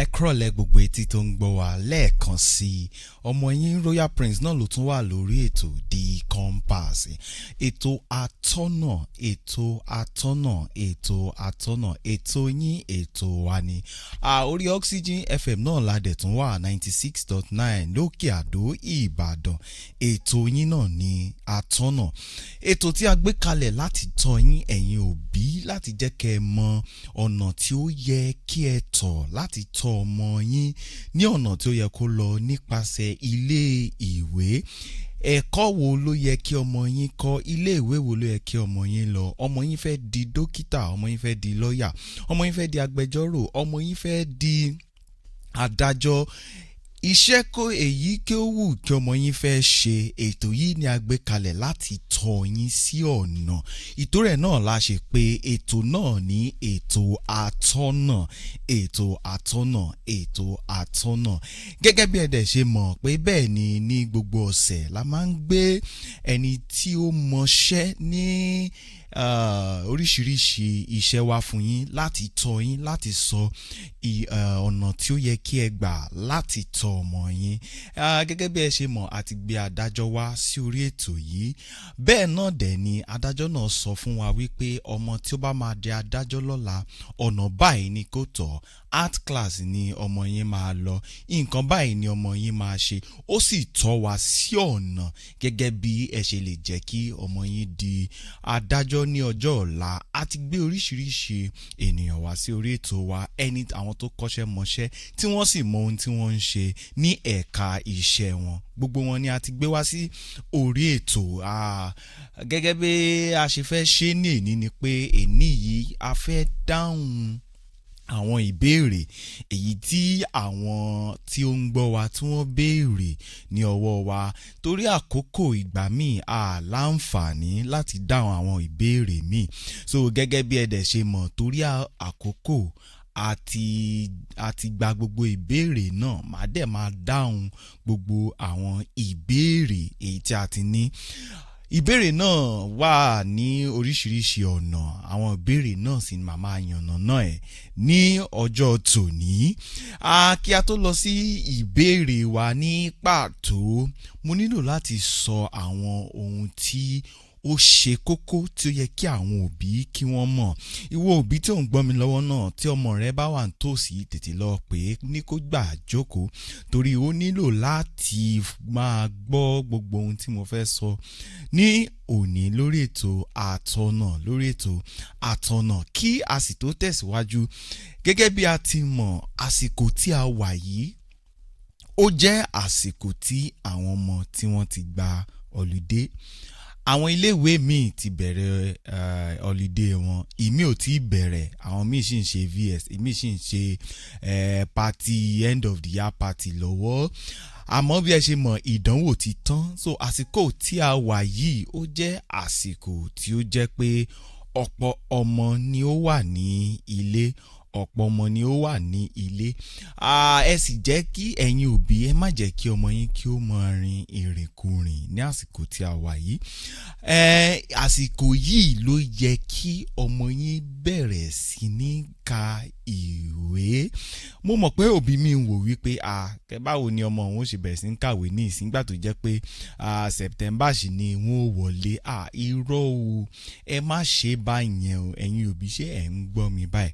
ẹ kúrọ̀lẹ́ gbogbo etí tó ń gbọ́ wá lẹ́ẹ̀kan sí i ọmọ yín Royal Prince náà ló tún wà lórí ètò The Compass ètò atọ́nà ètò yín ètò wa ni orí Oxygen FM náà la dẹ̀ tún wà 96.9 lókè àdó Ìbàdàn ètò yín náà ni atọ́nà ètò tí a gbé kalẹ̀ láti tọ́ yín ẹ̀yin òbí láti jẹ́ kẹ́ ẹ mọ ọ̀nà tí ó yẹ kí ẹ tọ̀ láti tọ́ ọmọ yín ní ọ̀nà tí ó yẹ kó lọ nípasẹ̀ ilé ìwé ẹ̀kọ́ wo ló yẹ kí ọmọ yín kọ́ ilé ìwé wo ló yẹ kí ọmọ yín lọ ọmọ yín fẹ́ di dókítà ọmọ yín fẹ́ di lọ́yà ọmọ yín fẹ́ di agbẹjọ́rò ọmọ yín fẹ́ di adájọ́ iṣẹ́ kó èyí kí ó wù kí ọmọ yín fẹ́ ṣe ètò yìí ni a gbé kalẹ̀ láti tọ́ yín sí ọ̀nà ìtòrẹ̀ náà la ṣe pé ètò náà ní ètò atọ́nà gẹ́gẹ́ bí ẹ̀dẹ̀ ṣe mọ̀ pé bẹ́ẹ̀ ni ní gbogbo ọ̀sẹ̀ la máa ń gbé ẹni tí ó mọṣẹ́ ní oríṣiríṣi iṣẹ́ wá fún yín láti tọ́ yín láti sọ ọ̀nà tí ó yẹ kí ẹ gbà láti tọ́ ọmọ yín gẹ́gẹ́ bí ẹ ṣe mọ̀ àti gbé adájọ́ wá sí orí ètò yìí bẹ́ẹ̀ náà dẹ̀ ni adájọ́ náà sọ fún wa wípé ọmọ tí ó bá máa di adájọ́ lọ́la ọ̀nà báyìí ni kó tọ́ art class ni ọmọ yín máa lọ nǹkan báyìí ni ọmọ yín máa ṣe ó sì tọ́ wa sí ọ̀nà gẹ́gẹ́ bí ẹ ṣe lè jẹ́ kí ọmọ yín di adájọ́ ní ọjọ́ ọ̀la a ti gbé oríṣiríṣi ènìyàn wá sí orí ètò wa àwọn tó kọ́ṣẹ́ mọṣẹ́ tí wọ́n sì mọ ohun tí wọ́n ń ṣe ní ẹ̀ka iṣẹ́ wọn gbogbo wọn ni a ti gbé wá sí orí ètò gẹ́gẹ́ bí a ṣe fẹ́ ṣe ní èní ni pé èní yìí a fẹ́ dáhùn àwọn ìbéèrè èyí tí àwọn tí ó ń gbọ́ wa tí wọ́n béèrè ní ọwọ́ wa torí àkókò ìgbà míì a láǹfààní láti dáhùn àwọn ìbéèrè míì so gẹ́gẹ́ bí ẹ̀dẹ̀ ṣe mọ̀ torí àkókò àti gba gbogbo ìbéèrè náà màá dẹ̀ máa dáhùn gbogbo àwọn ìbéèrè èyí tí a ti ní ìbéèrè náà wà ní oríṣiríṣi ọ̀nà àwọn ìbéèrè náà sì máa máa yànnàná ẹ̀ ní ọjọ́ tòní kí a tó lọ sí ìbéèrè wa ní pàtó mo nílò láti sọ àwọn ohun tí ó ṣe kókó tí ó yẹ kí àwọn òbí kí wọ́n mọ̀ ìwọ òbí tí ò ń gbọ́ mi lọ́wọ́ náà tí ọmọ rẹ bá wà nítòsí tètè lọ pé ní kó gbà jókòó torí ó nílò láti máa gbọ́ gbogbo ohun tí mo fẹ́ sọ ní òní lórí ètò àtọ̀nà kí a sì tó tẹ̀síwájú gẹ́gẹ́ bí a ti mọ̀ àsìkò tí a wà yìí ó jẹ́ àsìkò tí àwọn ọmọ tí wọ́n ti gba ọlùdé àwọn iléèwé míì ti bẹ̀rẹ̀ holiday wọn ìmí ò tí bẹ̀rẹ̀ àwọn míì sì ń ṣe VS ìmí sì ń ṣe party end of the year party lọ́wọ́ àmọ́ bí ẹ ṣe mọ̀ ìdánwò ti tán so àsìkò tí a wà yìí ó jẹ́ àsìkò tí ó jẹ́ pé ọ̀pọ̀ ọmọ ni ó wà ní ilé ẹ sì jẹ́ kí ẹ̀yin òbí ẹ má jẹ́ kí ọmọ yín kí ó máa rin ìrìnkúrìn ní àsìkò tí a wà yìí àsìkò yìí ló yẹ kí ọmọ yín bẹ̀rẹ̀ sí ní ka ìwé mo mọ̀ pé òbí mi ń wò wípé báwo ni ọmọ òun ó ṣe bẹ̀rẹ̀ sí ní kàwé ní ìsìngbà tó jẹ́ pé September sì ni wọ́n ó wọlé irọ́ o ẹ má ṣe báyẹn o ẹ̀yin òbí ṣé ẹ̀ ń gbọ́ mi báyìí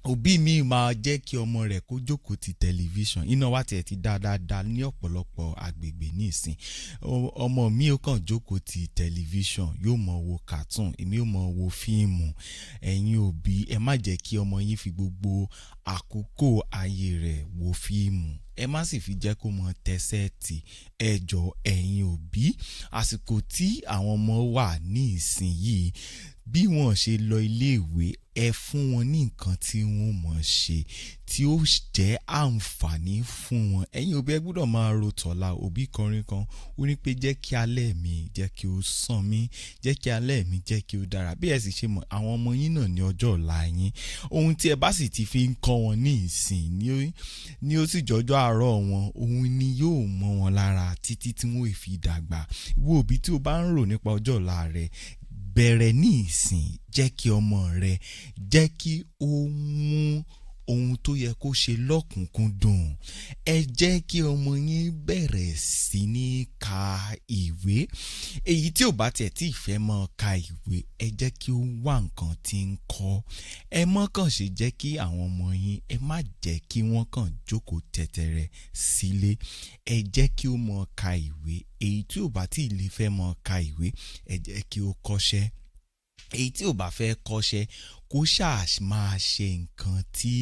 òbí mi máa jẹ́ kí ọmọ rẹ̀ kó jókòó ti tẹlifíṣàn iná wa tiẹ̀ ti dáadáa ní ọ̀pọ̀lọpọ̀ agbègbè ní ìsìn ọmọ mi ó kàn jókòó ti tẹlifíṣàn yóò mọ wo cartoon èmi yóò mọ wo fíìmù ẹ̀yin òbí ẹ má jẹ́ kí ọmọ yín fi gbogbo àkókò ayé rẹ̀ wo fíìmù ẹ má sì fi jẹ́ kó mọ tẹ́sẹ̀tì ẹjọ́ ẹ̀yin òbí àsìkò tí àwọn ọmọ wà ní ìsìn yìí bí wọ́n ṣe lọ iléèwé ẹ fún wọn ní nǹkan tí wọ́n mọ̀ ṣe tí ó jẹ́ àǹfààní fún wọn ẹ̀yin òbí ẹ gbọ́dọ̀ máa ro tọ̀la òbí kọrin kan ó ní pé jẹ́ kí alẹ́ mi jẹ́ kí ó sàn mí jẹ́ kí alẹ́ mi jẹ́ kí ó dára bí ẹ sì ṣe mọ̀ àwọn ọmọ yín náà ní ọjọ́ ọ̀la yín ohun tí ẹ bá sì ti fi ń kọ́ wọn ní ìsìn ni ó sì jọjọ́ àárọ̀ wọn ohun ni yóò mọ́ wọn lára títí tí wọ́n fi dàgbà ìwọ òbí tí o bá ń rò nípa ọjọ́ ọ̀la rẹ bẹ̀rẹ̀ ní ìsìn jẹ́ kí ọmọ rẹ jẹ́ kí ó mú ohun tó yẹ kó ṣe lọ́kùnkúndùn. Ẹ jẹ́ kí ọmọ yín bẹ̀rẹ̀ sí ní ka ìwé. Èyí tí ò bá tiẹ̀ tí ì fẹ́ mọ́ ka ìwé, ẹ jẹ́ kí ó wá nǹkan tí ń kọ́. Ẹ mọ́ kàn ṣe jẹ́ kí àwọn ọmọ yín, ẹ má jẹ́ kí wọ́n kàn jókòó tẹ̀tẹ̀rẹ̀ sílé. Ẹ jẹ́ kí ó mọ́ ka ìwé. Èyí tí ò bá tí ì lè fẹ́ mọ́ ka ìwé, ẹ jẹ́ kí ó kọ́ṣẹ́. Èyí tí ò bá fẹ́ kọ́ṣẹ́, kó ṣáà máa ṣe nǹkan tí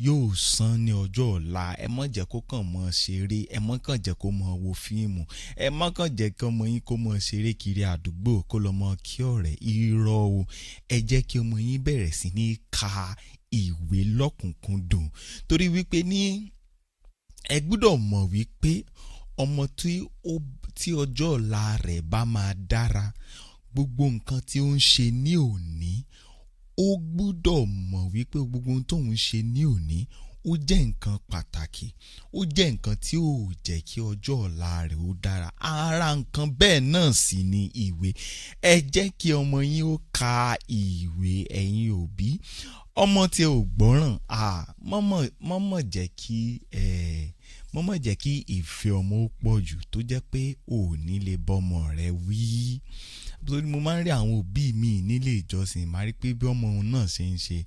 yóò san ní ọjọ́ ọ̀la. Ẹ má jẹ́ kó kàn mọ́ ṣeré, ẹ má kàn jẹ́ kó mọ́ wo fíìmù, ẹ má kàn jẹ́ kí ọmọ yín kó mọ́ ṣeré kiri àdúgbò kó lọ mọ́ kí ọ̀rẹ́. Irọ́ o. Ẹ jẹ́ kí ọmọ yín bẹ̀rẹ̀ sí ní ka ìwé lọ́kùnkúndùn, torí wípé ẹ gbọ́dọ̀ mọ̀ wípé ọmọ tí ọjọ́ ọ̀la rẹ̀ bá máa dára, gbogbo nǹkan tí ó ń ṣe ní òní, ó gbọ́dọ̀ mọ̀ wípé gbogbo ohun tó ń ṣe ní òní ó jẹ́ nǹkan pàtàkì, ó jẹ́ nǹkan tí ó jẹ́ kí ọjọ́ ọ̀la rẹ̀ ó dára. Ara nǹkan bẹ́ẹ̀ náà sì ni ìwé. Ẹ jẹ́ kí ọmọ yín ó ka ìwé, ẹ̀yin òbí. Ọmọ tí ò gbọ́ràn, mọ́mọ́ jẹ́ kí ìfẹ́ ọmọ ó pọ̀ jù tó jẹ́ pé ò ní lè bọ́mọ rẹ wí. Torí mo máa ń rí àwọn òbí mi nílé ìjọsìn, máa rí pé bí ọmọ òun náà ṣe ń ṣe,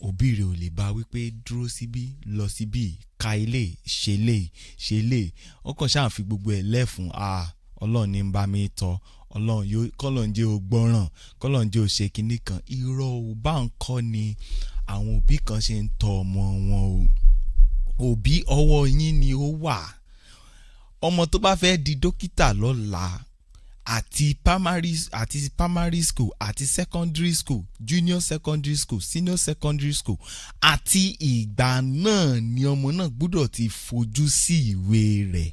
òbí rẹ̀ ò lè bá wípé dúró síbí, lọ síbí, ka ilé, ṣe lè. Ó kàn ṣáà fi gbogbo ẹ̀ lẹ́fun. Ọlọ́run ní ń bá mi tọ́, kọ́lọ́run jẹ́ ó gbọ́ràn, kọ́lọ́run jẹ́ ó ṣe kinní kan. Irọ́ ò bá ń kọ́ ni àwọn òbí kan ṣe ń tọ́ ọmọ wọn o. Òbí, ọwọ́ yín ni ó wà. Ọmọ tó bá fẹ́ di dókítà lọ́la, àti primary school àti secondary school, junior secondary school, senior secondary school, àti ìgbà náà ni ọmọ náà gbọ́dọ̀ ti fojú sí ìwé rẹ̀.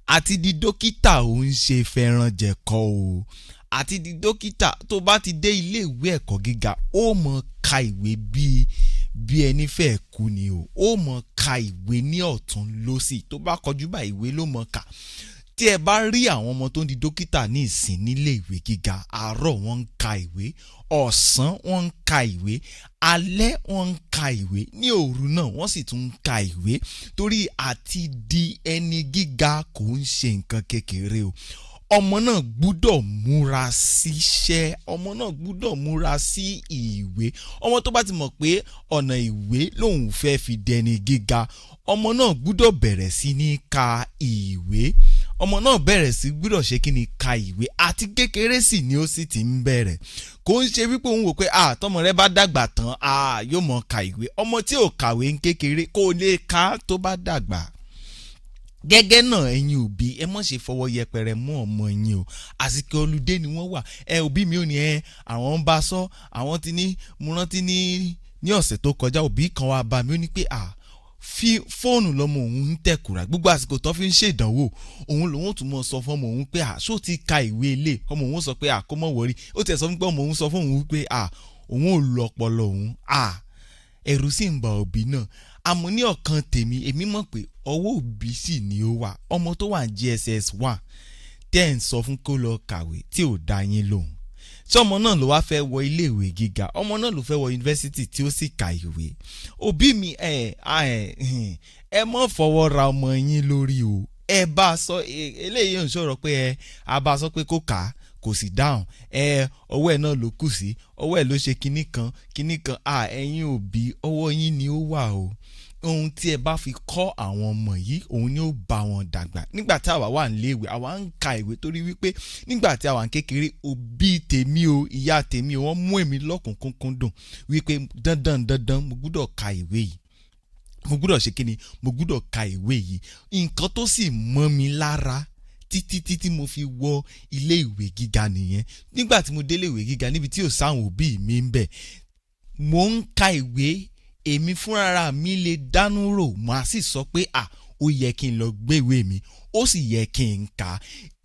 Àti di dókítà ò ń ṣe fẹ́ràn jẹ̀kọ́ o. Àti di dókítà, tó bá ti dé ilé ìwé ẹ̀kọ́ gíga, ó mọ̀ ka ìwé bí ẹni fẹ́ kú ni o. Ó mọ̀ ka ìwé ní ọ̀tún lósì. Tó bá kọjú bá ìwé ló mọ̀ ká. Tí ẹ bá rí àwọn ọmọ tó ń di dókítà ní ìsìn nílé ìwé gíga, àárọ̀ wọ́n ń ka ìwé, ọ̀sán wọ́n ń ka ìwé, alẹ́ wọ́n ń ka ìwé, ní òru náà wọ́n sì tún ń ka ìwé. Torí àti di ẹni gíga kò ń ṣe nǹkan kékeré o. Ọmọ náà gbúdọ̀ múra síṣẹ́, ọmọ náà gbúdọ̀ múra sí ìwé. Ọmọ tó bá ti mọ̀ pé ọ̀nà ìwé lòun fẹ́ fi dẹni gíga, ọmọ náà gbúdọ̀ bẹ̀rẹ̀ sí ní ka ìwé. Ọmọ náà bẹ̀rẹ̀ sí gbúdọ̀ ṣe kí ni, ka ìwé. Àti kékeré sì ni ó sì ti ń bẹ̀rẹ̀. Kò ń ṣe wípé òun wò pé tọmọ rẹ bá dàgbà tán yóò mọ̀ ka ìwé. Ọmọ tí ò kàwé ń kékeré kò lè ka tó bá dàgbà. Gẹ́gẹ́ náà ẹ̀yin òbí, ẹ má ṣe fọwọ́ yẹpẹrẹ mú ọmọ yín o. Àsìkò olùdé ni wọ́n wà. Òbí mi ò ní àwọn ń bá sọ, àwọn ti ní, mo rántí ní ọ̀sẹ̀ tó kọjá, òbí kan wá bá mi ó ní pé fóònù lọmọ òun ń tẹ̀kùrà, gbogbo àsìkò tó fi ń ṣèdánwò òun lòun tún mọ̀ sọ fún ọmọ òun pé ṣó ti ka ìwé ilé. Ọmọ òun sọ pé kó mọ̀ wọrí. Ó tiẹ̀ sọ fún pé ọmọ òun sọ fún òun pé òun ò lọ ọpọlọ òun. Ẹ̀rù sì ń ba òbí náà. Àmọ́ ní ọ̀kan tèmi, èmi mọ̀ pé ọwọ́ òbí sì ni ó wà. Ọmọ tó wà ní JSS 1 tẹ́ ń sọ fún kó lọ kàwé tí ò dá yín lóhùn. Tí ọmọ náà ló wá fẹ́ wọ ilé ìwé gíga, ọmọ náà ló fẹ́ wọ yunifásítì tí ó sì ka ìwé. Òbí mi ẹ mọ́ fọwọ́ ra ọmọ yín lórí o. Ẹ bá a sọ, eléyìí ò ń sọ̀rọ̀ pé a bá a sọ pé kó kà á kò sì dáhùn. Ọwọ́ ẹ̀ náà ló kù sí, ọwọ́ ẹ̀ ló ṣe kinní kan. Ẹ̀yin òbí, ọwọ́ yín ni ó wà o. Ohun tí ẹ bá fi kọ́ àwọn ọmọ yìí, òun ni ó bá wọn dàgbà. Nígbà tí àwa wà nílé ìwé, àwa ń ka ìwé torí wípé nígbà tí àwa ń kékeré, òbí tèmi o, ìyá tèmi o, wọ́n mú èmi lọ́kùnkúndùn wípé dandan mo gbúdọ̀ ka ìwé yìí. Mo gbúdọ̀ ṣe kíni, mo gbúdọ̀ ka ìwé yìí. Nǹkan tó sì mọ́ mi lára títí mo fi wọ ilé ìwé gíga nìyẹn. Nígbà tí mo délé ìwé gíga, níbi tí ò sáwọn òbí mi ń bẹ, mo ń ka ìwé. Èmi fúnra mi lè dánú rò, màá sì sọ pé ó yẹ kí n lọ gbé ìwé mi, ó sì yẹ kí n kà.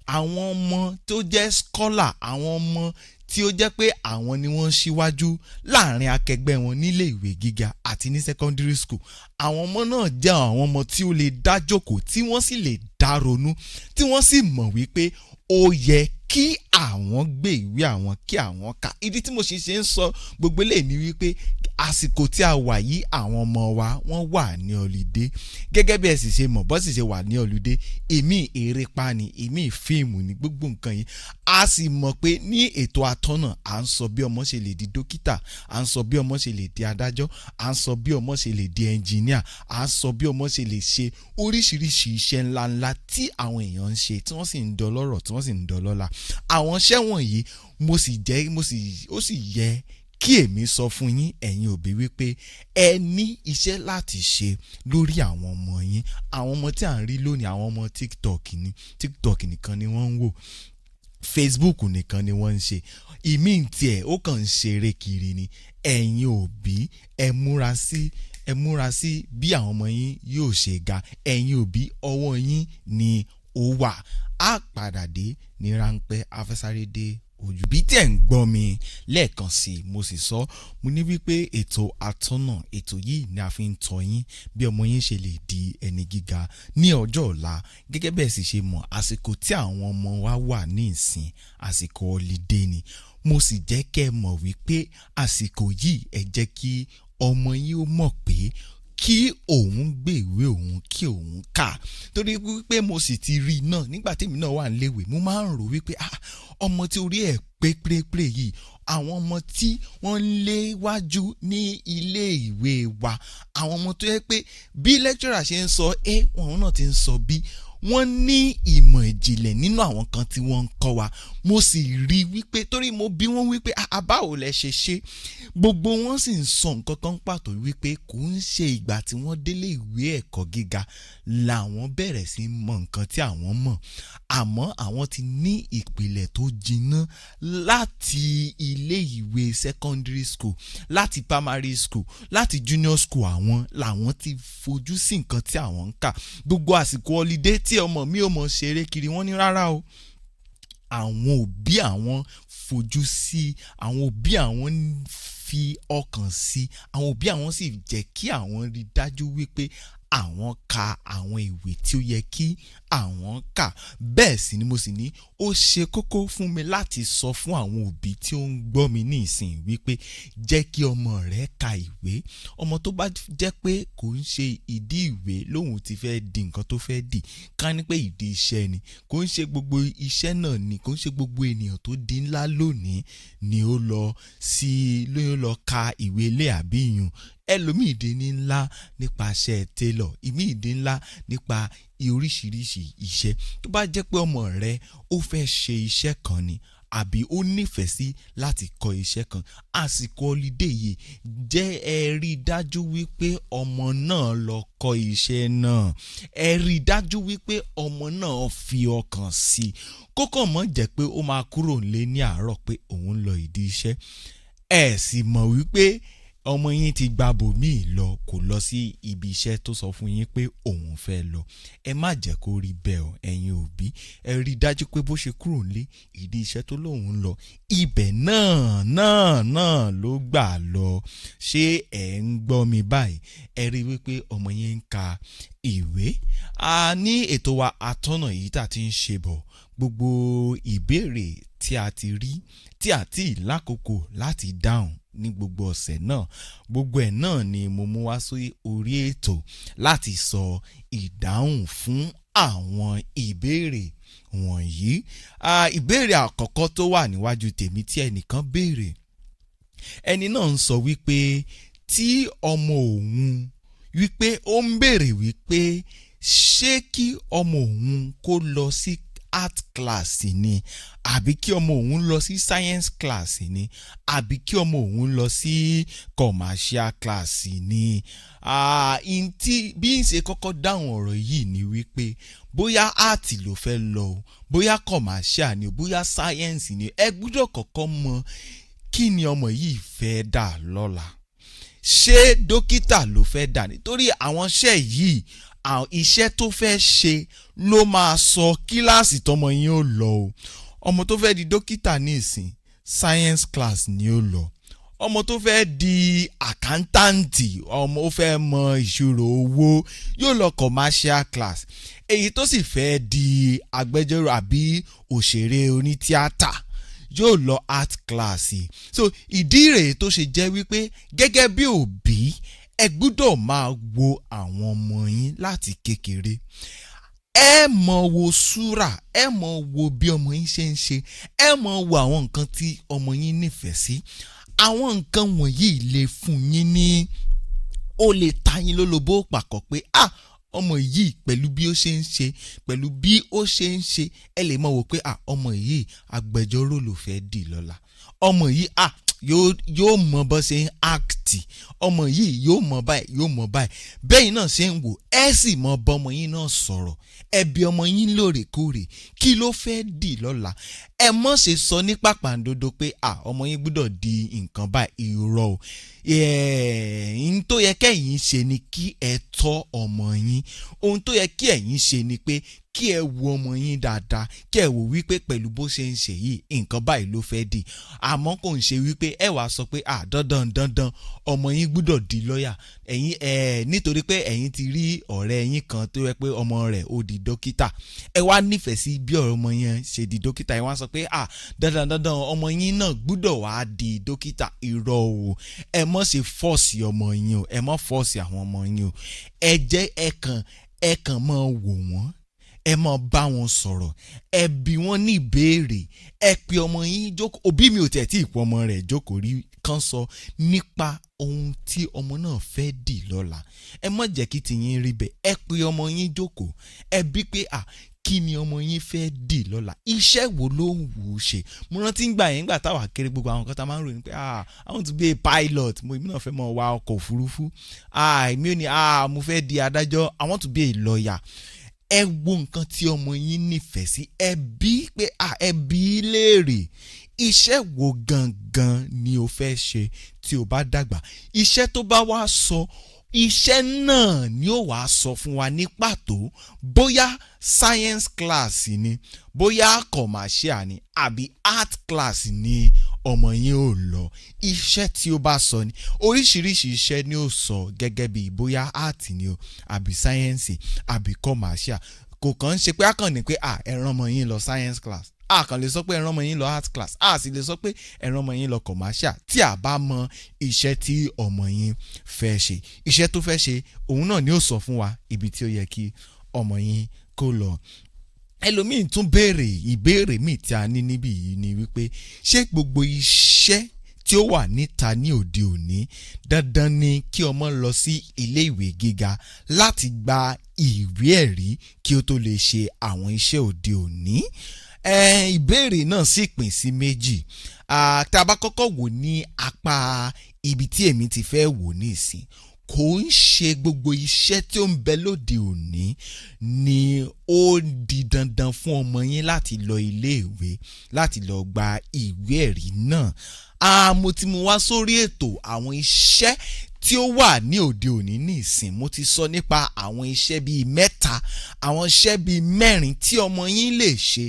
Àwọn ọmọ tó jẹ́ scholar, àwọn ọmọ tí ó jẹ́ pé àwọn ni wọ́n ṣíwájú láàrin akẹgbẹ́ wọn nílé ìwé gíga àti ní secondary school. Àwọn ọmọ náà jẹ́ àwọn ọmọ tí ó lè dá jókòó, tí wọ́n sì lè dá ronú, tí wọ́n sì mọ̀ wípé ó yẹ kí àwọn gbé ìwé àwọn kí àwọn kà. Ìdí tí mo ṣe ń sọ gbogbo eléyìí ni wípé àsìkò tí a wà yìí àwọn ọmọ wa wọ́n wà ní ọlídé. Gẹ́gẹ́ bí ẹ sì ṣe mọ̀ bọ́ sì ṣe wà ní ọlídé, èmi erépá ni, èmi fíìmù ni, gbogbo nǹkan yìí. A sì mọ̀ pé ní ètò Atọ́nà à ń sọ bí ọmọ ṣe lè di dókítà, à ń sọ bí ọmọ ṣe lè di adájọ́, à ń sọ bí ọmọ ṣe lè di ẹnjìníà, à ń sọ bí ọmọ ṣe lè ṣe oríṣiríṣi iṣẹ́ ńláńlá tí àwọn èèyàn ń ṣe tí wọ́n sì ń dọlọ́rọ̀ tí wọ́n sì ń dọlọ́lá. Àwọn iṣẹ́ wọ̀nyí ó sì yẹ kí èmi sọ fún yín ẹ̀yin òbí wípé ẹ ní iṣẹ́ láti ṣe lórí àwọn ọmọ yín. Àwọn ọmọ tí à ń rí lónìí àwọn ọmọ TikTok nìkan ni wọ́n ń wò, Facebook nìkan ni wọ́n ń ṣe. Ìmí tiẹ̀ ó kàn ń ṣeré kiri ni. Ẹ̀yin òbí ẹ múra sí bí àwọn ọmọ yín yóò ṣe ga. Ẹ̀yin òbí ọwọ́ yín ni ó wà. Á padà dé ní ráńpẹ́ afẹ́sáré dé ojú. Bí tẹ̀ ń gbọ́ mi lẹ́ẹ̀kan sí mo sì sọ mo ní wípé ètò Atọ́nà, ètò yìí ni a fi ń tọ́ yín bí ọmọ yín ṣe lè di ẹni gíga ní ọjọ́ ọ̀la. Gẹ́gẹ́ bẹ́ẹ̀ sì ṣe mọ̀ àsìkò tí àwọn ọmọ wa wà ní ìsìn àsìkò ọlídé ni. Mo sì jẹ́ kẹ́ ẹ mọ̀ wípé àsìkò yìí ẹ jẹ́ kí ọmọ yín ó mọ̀ pé kí òun gbé ìwé òun kí òun kà. Torí wípé mo sì ti rí náà nígbà tí èmi náà wà níléèwé mo máa ń rò wípé ọmọ tí orí ẹ̀ pé pérépéré yìí, àwọn ọmọ tí wọ́n ń léwájú ní ilé ìwé wa, àwọn ọmọ tó yẹ pé bí lecturer ṣe ń sọ wọn náà ti ń sọ bí, wọ́n ní ìmọ̀ ìjìnlẹ̀ nínú àwọn kan tí wọ́n ń kọ́ wa. Mo sì rí wípé torí mo bí wọ́n wípé báwo lẹ ṣe gbogbo wọn sì ń sọ nǹkan kan pàtó wípé kò ń ṣe ìgbà tí wọ́n délé ìwé ẹ̀kọ́ gíga làwọn bẹ̀rẹ̀ sí mọ̀ nǹkan tí àwọn mọ̀, àmọ́ àwọn ti ní ìpìlẹ̀ tó jinná láti ilé ìwé secondary school, láti primary school, láti junior school. Àwọn làwọn ti fojú sí nǹkan tí àwọn ń kà. Gbogbo àsìkò holiday tí ọmọ mi ò mọ̀ ṣeré kiri wọ́n ní rárá o. Àwọn òbí àwọn fojú sí, àwọn òbí àwọn fi ọkàn sí, àwọn òbí àwọn sì jẹ́ kí àwọn rí dájú wípé àwọn ka àwọn ìwé tí ó yẹ kí àwọn kà. Bẹ́ẹ̀ sì ni mo sì ní ó ṣe kókó fún mi láti sọ fún àwọn òbí tí ó ń gbọ́ mi ní ìsìn wípé jẹ́ kí ọmọ rẹ ka ìwé. Ọmọ tó bá jẹ́ pé kò ń ṣe ìdí ìwé lóhun ti fẹ́ di nǹkan tó fẹ́ dì, ká ní pé ìdí iṣẹ́ ni, kò ń ṣe gbogbo iṣẹ́ náà ni, kò ń ṣe gbogbo ènìyàn tó di ńlá lónìí ni ó lọ ka ìwé ilé àbí ìyún. Ẹlòmíì di ní ńlá nípasẹ̀ tailor, ìmíì di ńlá nípa oríṣiríṣi iṣẹ́. Tó bá jẹ́ pé ọmọ rẹ ó fẹ́ ṣe iṣẹ́ kan ni àbí ó nífẹ̀ẹ́ sí láti kọ́ iṣẹ́ kan, àsìkò holiday yìí jẹ́ ẹ rí dájú wípé ọmọ náà lọ kọ́ iṣẹ́ náà. Ẹ rí dájú wípé ọmọ náà fi ọkàn sí. Kókò mọ́ jẹ́ pé ó máa kúrò nílé ní àárọ̀ pé òun lọ ìdí iṣẹ́. Ẹ sì mọ̀ wípé ọmọ yín ti gba bòmíì lọ, kò lọ sí ibi iṣẹ́ tó sọ fún yín pé òun fẹ́ lọ. Ẹ má jẹ́ kó rí bẹ́ẹ̀ o ẹ̀yin òbí. Ẹ rí dájú pé bó ṣe kúrò nílé ìdí iṣẹ́ tó lóun lọ, ibẹ̀ náà ló gbà lọ. Ṣé ẹ ń gbọ́ mi báyìí? Ẹ rí wípé ọmọ yín ń ka ìwé. Ní ètò wa Atọ́nà yìí tá ti ń ṣe bọ̀, gbogbo ìbéèrè tí a ti rí tí a ti lákòókò láti dáhùn ní gbogbo ọ̀sẹ̀ náà, gbogbo ẹ̀ náà ni mo mú wá sí orí ètò láti sọ ìdáhùn fún àwọn ìbéèrè wọ̀nyí. Ìbéèrè àkọ́kọ́ tó wà níwájú tèmi tí ẹnìkan béèrè, ẹni náà ń sọ wípé tí ọmọ òun wípé ó ń béèrè wípé ṣé kí ọmọ òun kó lọ sí art class ni àbí kí ọmọ òun lọ sí science class ni àbí kí ọmọ òun lọ sí commercial class ni. Bí n ṣe kọ́kọ́ dáhùn ọ̀rọ̀ yìí ni wípé bóyá art ló fẹ́ lọ, bóyá commercial ni, bóyá science ni, ẹ gbọ́dọ̀ kọ́kọ́ mọ̀ kí ni ọmọ yìí fẹ́ dà lọ́la. Ṣé dókítà ló fẹ́ dà? Nítorí àwọn iṣẹ́ yìí, iṣẹ́ tó fẹ́ ṣe ló máa sọ kíláàsì tọmọ yín ó lọ o. Ọmọ tó fẹ́ di dókítà ní ìsìn science class ni ó lọ. Ọmọ tó fẹ́ di àkántáǹtì, ọmọ ó fẹ́ mọ ìṣirò owó, yóò lọ commercial class. èyí tó sì fẹ́ di agbẹjọ́rò àbí òṣèré onítíátà yóò lọ art class. So ìdí rèé tó ṣe jẹ́ wípé gẹ́gẹ́ bí òbí ẹ gbọ́dọ̀ máa wo àwọn ọmọ yín láti kékeré. Ẹ mọ̀ wo súrà, ẹ mọ̀ wo bí ọmọ yín ṣe ń ṣe, ẹ mọ̀ wo àwọn nǹkan tí ọmọ yín nífẹ̀ẹ́ sí. Àwọn nǹkan wọ̀nyí lè fún yín ní, ó lè ta yín lólobó pàkọ́ pé ọmọ yìí pẹ̀lú bí ó ṣe ń ṣe, pẹ̀lú bí ó ṣe ń ṣe, ẹ lè mọ̀ wò pé ọmọ yìí agbẹjọ́rò ló fẹ́ dì lọ́la. Ọmọ yìí yóò mọ bó ṣe ń act, ọmọ yìí yóò mọ báyìí yóò mọ báyìí. Bẹ́ẹ̀ náà ṣe ń wò ẹ sì mọ bọ́mọ yín náà sọ̀rọ̀, ẹ bi ọmọ yín lóòrèkóòrè kí ló fẹ́ dì lọ́la. Ẹ mọ̀ ṣe sọ ní pàpàǹdodo pé ọmọ yín gbọ́dọ̀ di nǹkan báyìí, irọ́ o. Ohun tó yẹ kẹ́yìn ṣe ni kí ẹ tọ́ ọmọ yín. Ohun tó yẹ kí ẹ̀yin ṣe ni pé kí ẹ wo ọmọ yín dáadáa, kí ẹ wò wípé pẹ̀lú bó ṣe ń ṣe yìí nǹkan báyìí ló fẹ́ dì. Àmọ́ kò ń ṣe wípé ẹ wàá sọ pé dandan ọmọ yín gbọ́dọ̀ di lọ́ọ̀yà. Ẹ̀yin nítorí pé ẹ̀yin ti rí ọ̀rẹ́ yín kan tó yẹ pé ọmọ rẹ̀ ó di dókítà. Ẹ wá nífẹ̀ẹ́ sí bí ọmọ yẹn ṣe di dókítà. Ẹ wá sọ pé dandan ọmọ yín náà gbọ́dọ̀ wá di dókítà. Irọ́ o. Ẹ mọ̀ ṣe fọ́ọ̀sì ọmọ yín o. Ẹ mọ̀ fọ́ọ̀sì àwọn ọmọ yín o. Ẹ jẹ́ ẹ kàn mọ̀ wò wọ́n. Ẹ mọ̀ bá wọn sọ̀rọ̀, ẹ bi wọ́n ní ìbéèrè, ẹ pe ọmọ yín jókòó. Òbí mi ò tẹ̀ tí ì pọ̀ ọmọ rẹ̀ jókòó rí kán sọ nípa ohun tí ọmọ náà fẹ́ dì lọ́la. Ẹ má jẹ́ kí tiyín rí bẹ́ẹ̀. Ẹ pe ọmọ yín jókòó, ẹ bi pé kí ni ọmọ yín fẹ́ dì lọ́la, iṣẹ́ wo ló wù ú ṣe. Mo rántí gbà yẹn gbà táwa kéré gbogbo àwọn kan tá máa ń ròyìn pé I want to be a pilot, mo èmi náà fẹ́ mọ̀ wá ọkọ̀ òfurufú. Èmi ò ní mo fẹ́ di adájọ́, I want to be a lawyer. Ẹ wo nǹkan tí ọmọ yín nífẹ̀ẹ́ sí, ẹ bi pé ẹ bi léèrè iṣẹ́ wo gangan ni o fẹ́ ṣe tí o bá dàgbà. Iṣẹ́ tó bá wá sọ, iṣẹ́ náà ni ó wàá sọ fún wa ní pàtó bóyá science class ni, bóyá commercial ni, àbí art class ni ọmọ yín ò lọ. Iṣẹ́ tí ó bá sọ ni, oríṣiríṣi iṣẹ́ ni ó sọ gẹ́gẹ́ bí bóyá art ni o, àbí science, àbí commercial. Kò kàn ń ṣe pé a kàn ní pé ẹ rán ọmọ yín lọ science class, a kàn lè sọ pé ẹ rán ọmọ yín lọ art class, a sì lè sọ pé ẹ rán ọmọ yín lọ commercial tí a bá mọ iṣẹ́ tí ọmọ yín fẹ́ ṣe. Iṣẹ́ tó fẹ́ ṣe òun náà ni ó sọ fún wa ibi tí ó yẹ kí ọmọ yín kó lọ. Ẹlòmíì tún béèrè ìbéèrè míì tí a ní níbí yìí ni wípé ṣé gbogbo iṣẹ́ tí ó wà níta ní òde òní dandan ni kí ọmọ lọ sí ilé ìwé gíga láti gba ìwé ẹ̀rí kí ó tó lè ṣe àwọn iṣẹ́ òde òní? Ìbéèrè náà sì pín sí méjì. Tá a bá kọ́kọ́ wò ní apá ibi tí èmi ti fẹ́ wò ní ìsìn, kò ń ṣe gbogbo iṣẹ́ tí ó ń bẹ lóde òní ni ó di dandan fún ọmọ yín láti lọ ilé ìwé láti lọ gba ìwé ẹ̀rí náà. Mo ti mú wá sórí ètò àwọn iṣẹ́ tí ó wà ní òde òní ní ìsìn. Mo ti sọ nípa àwọn iṣẹ́ bíi 3, àwọn iṣẹ́ bíi 4 tí ọmọ yín lè ṣe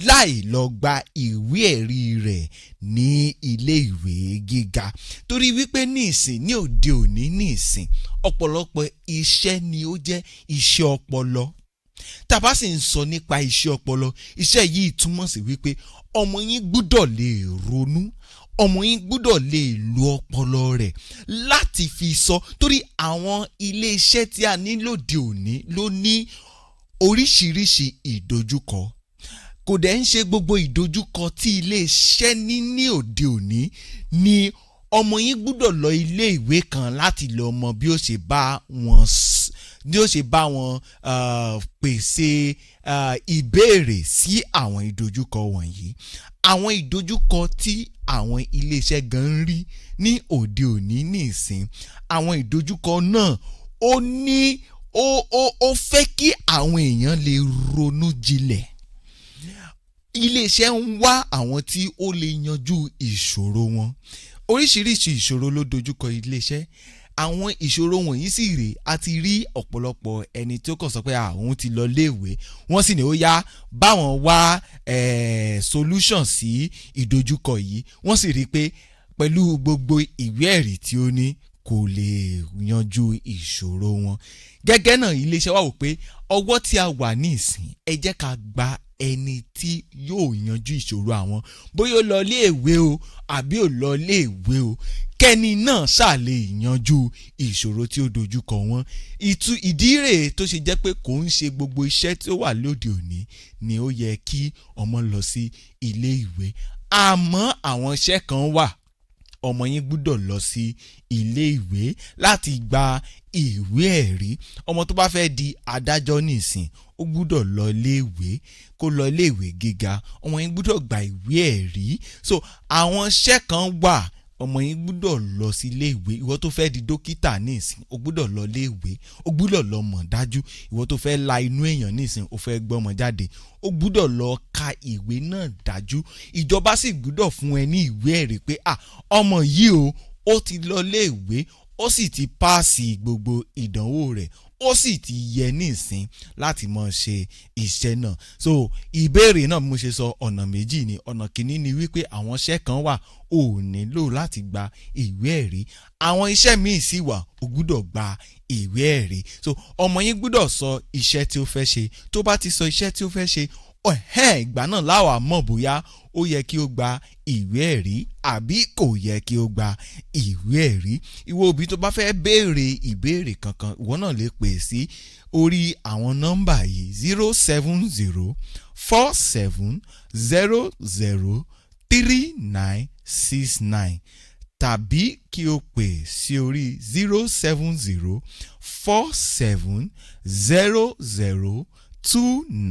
láì lọ gba ìwé ẹ̀rí rẹ̀ ní ilé ìwé gíga. Torí wípé ní ìsìn, ní òde òní ní ìsìn, ọ̀pọ̀lọpọ̀ iṣẹ́ ni ó jẹ́ iṣẹ́ ọpọlọ. Tá bá sì ń sọ nípa iṣẹ́ ọpọlọ, iṣẹ́ yìí túmọ̀ sí wípé ọmọ yín gbọ́dọ̀ lè ronú, ọmọ yín gbọ́dọ̀ lè lo ọpọlọ rẹ̀ láti fi sọ. Torí àwọn ilé iṣẹ́ tí a ní lóde òní ló ní oríṣiríṣi ìdojúkọ. Kò dẹ̀ ń ṣe gbogbo ìdojúkọ tí ilé iṣẹ́ ní òde òní ni ọmọ yín gbọ́dọ̀ lọ ilé ìwé kan láti lọ mọ bí ó ṣe bá wọn pèsè ìbéèrè sí àwọn ìdojúkọ wọ̀nyí. Àwọn ìdojúkọ tí àwọn iléeṣẹ́ gan ń rí ní òde òní ní ìsìn, àwọn ìdojúkọ náà ó fẹ́ kí àwọn èèyàn lè ronú jinlẹ̀. Iléeṣẹ́ ń wá àwọn tí ó lè yanjú ìṣòro wọn. Oríṣiríṣi ìṣòro ló dojúkọ iléeṣẹ́. Àwọn ìṣòro wọ̀nyí sì rèé, a ti rí ọ̀pọ̀lọpọ̀ ẹni tí ó kàn sọ pé òun ti lọ léèwé, wọ́n sì ní ó yá báwọn wá solution sí ìdojúkọ yìí. Wọ́n sì rí i pé pẹ̀lú gbogbo ìwé ẹ̀rí tí ó ní kò lè yanjú ìṣòro wọn. Gẹ́gẹ́ náà iléeṣẹ́ wa wò pé ọwọ́ tí a wà ní ìsìn ẹ jẹ́ ká gba ẹni tí yóò yanjú ìṣòro àwọn, bóyá ó lọ ilé ìwé o àbí ò lọ ilé ìwé o, kẹ́ni náà ṣàlè yanjú ìṣòro tí ó dojúkọ wọn. Ìdí rèé tó ṣe jẹ́ pé kò ń ṣe gbogbo iṣẹ́ tí ó wà lóde òní ni ó yẹ kí ọmọ lọ sí ilé ìwé, àmọ́ àwọn iṣẹ́ kan wà ọmọ yín gbúdọ̀ lọ sí ilé ìwé láti gba ìwé ẹ̀rí. Ọmọ tó bá fẹ́ di adájọ́ nísìn ó gbúdọ̀ lọ ilé ìwé, kó lọ ilé ìwé gíga, ọmọ yín gbúdọ̀ gba ìwé ẹ̀rí. So àwọn iṣẹ́ kan wà ọmọ yín gbúdọ̀ lọ sí ilé ìwé. Ìwọ tó fẹ́ di dókítà nísìn ó gbúdọ̀ lọ ilé ìwé, ó gbúdọ̀ lọ mọ̀ dájú. Ìwọ tó fẹ́ la inú èèyàn nísìn ó fẹ́ gbọ́mọ jáde ó gbúdọ̀ lọ ka ìwé náà dájú. Ìjọba sì gbúdọ̀ fún ẹ ní ìwé ẹ̀rí pé ọmọ yìí ó ti lọ ilé ìwé, ó sì ti páàsì gbogbo ìdánwò rẹ̀, ó sì ti yẹ nísìn láti máa ṣe iṣẹ́ náà. So ìbéèrè náà mo ṣe sọ ọ̀nà méjì ni. Ọ̀nà kìíní ni wípé àwọn iṣẹ́ kan wà ò nílò láti gba ìwé ẹ̀rí, àwọn iṣẹ́ míì sì wà ó gbúdọ̀ gba ìwé ẹ̀rí. So ọmọ yín gbúdọ̀ sọ iṣẹ́ tí ó fẹ́ ṣe. Tó bá ti sọ iṣẹ́ tí ó fẹ́ ṣe ìgbà náà láwa mọ̀ bóyá ó yẹ kí ó gba ìwé ẹ̀rí àbí kò yẹ kí ó gba ìwé ẹ̀rí. Ìwọ òbí tó bá fẹ́ béèrè ìbéèrè kankan ìwọ náà lè pè sí orí àwọn nọ́mbà yìí 07047003969 tàbí kí o pè sí orí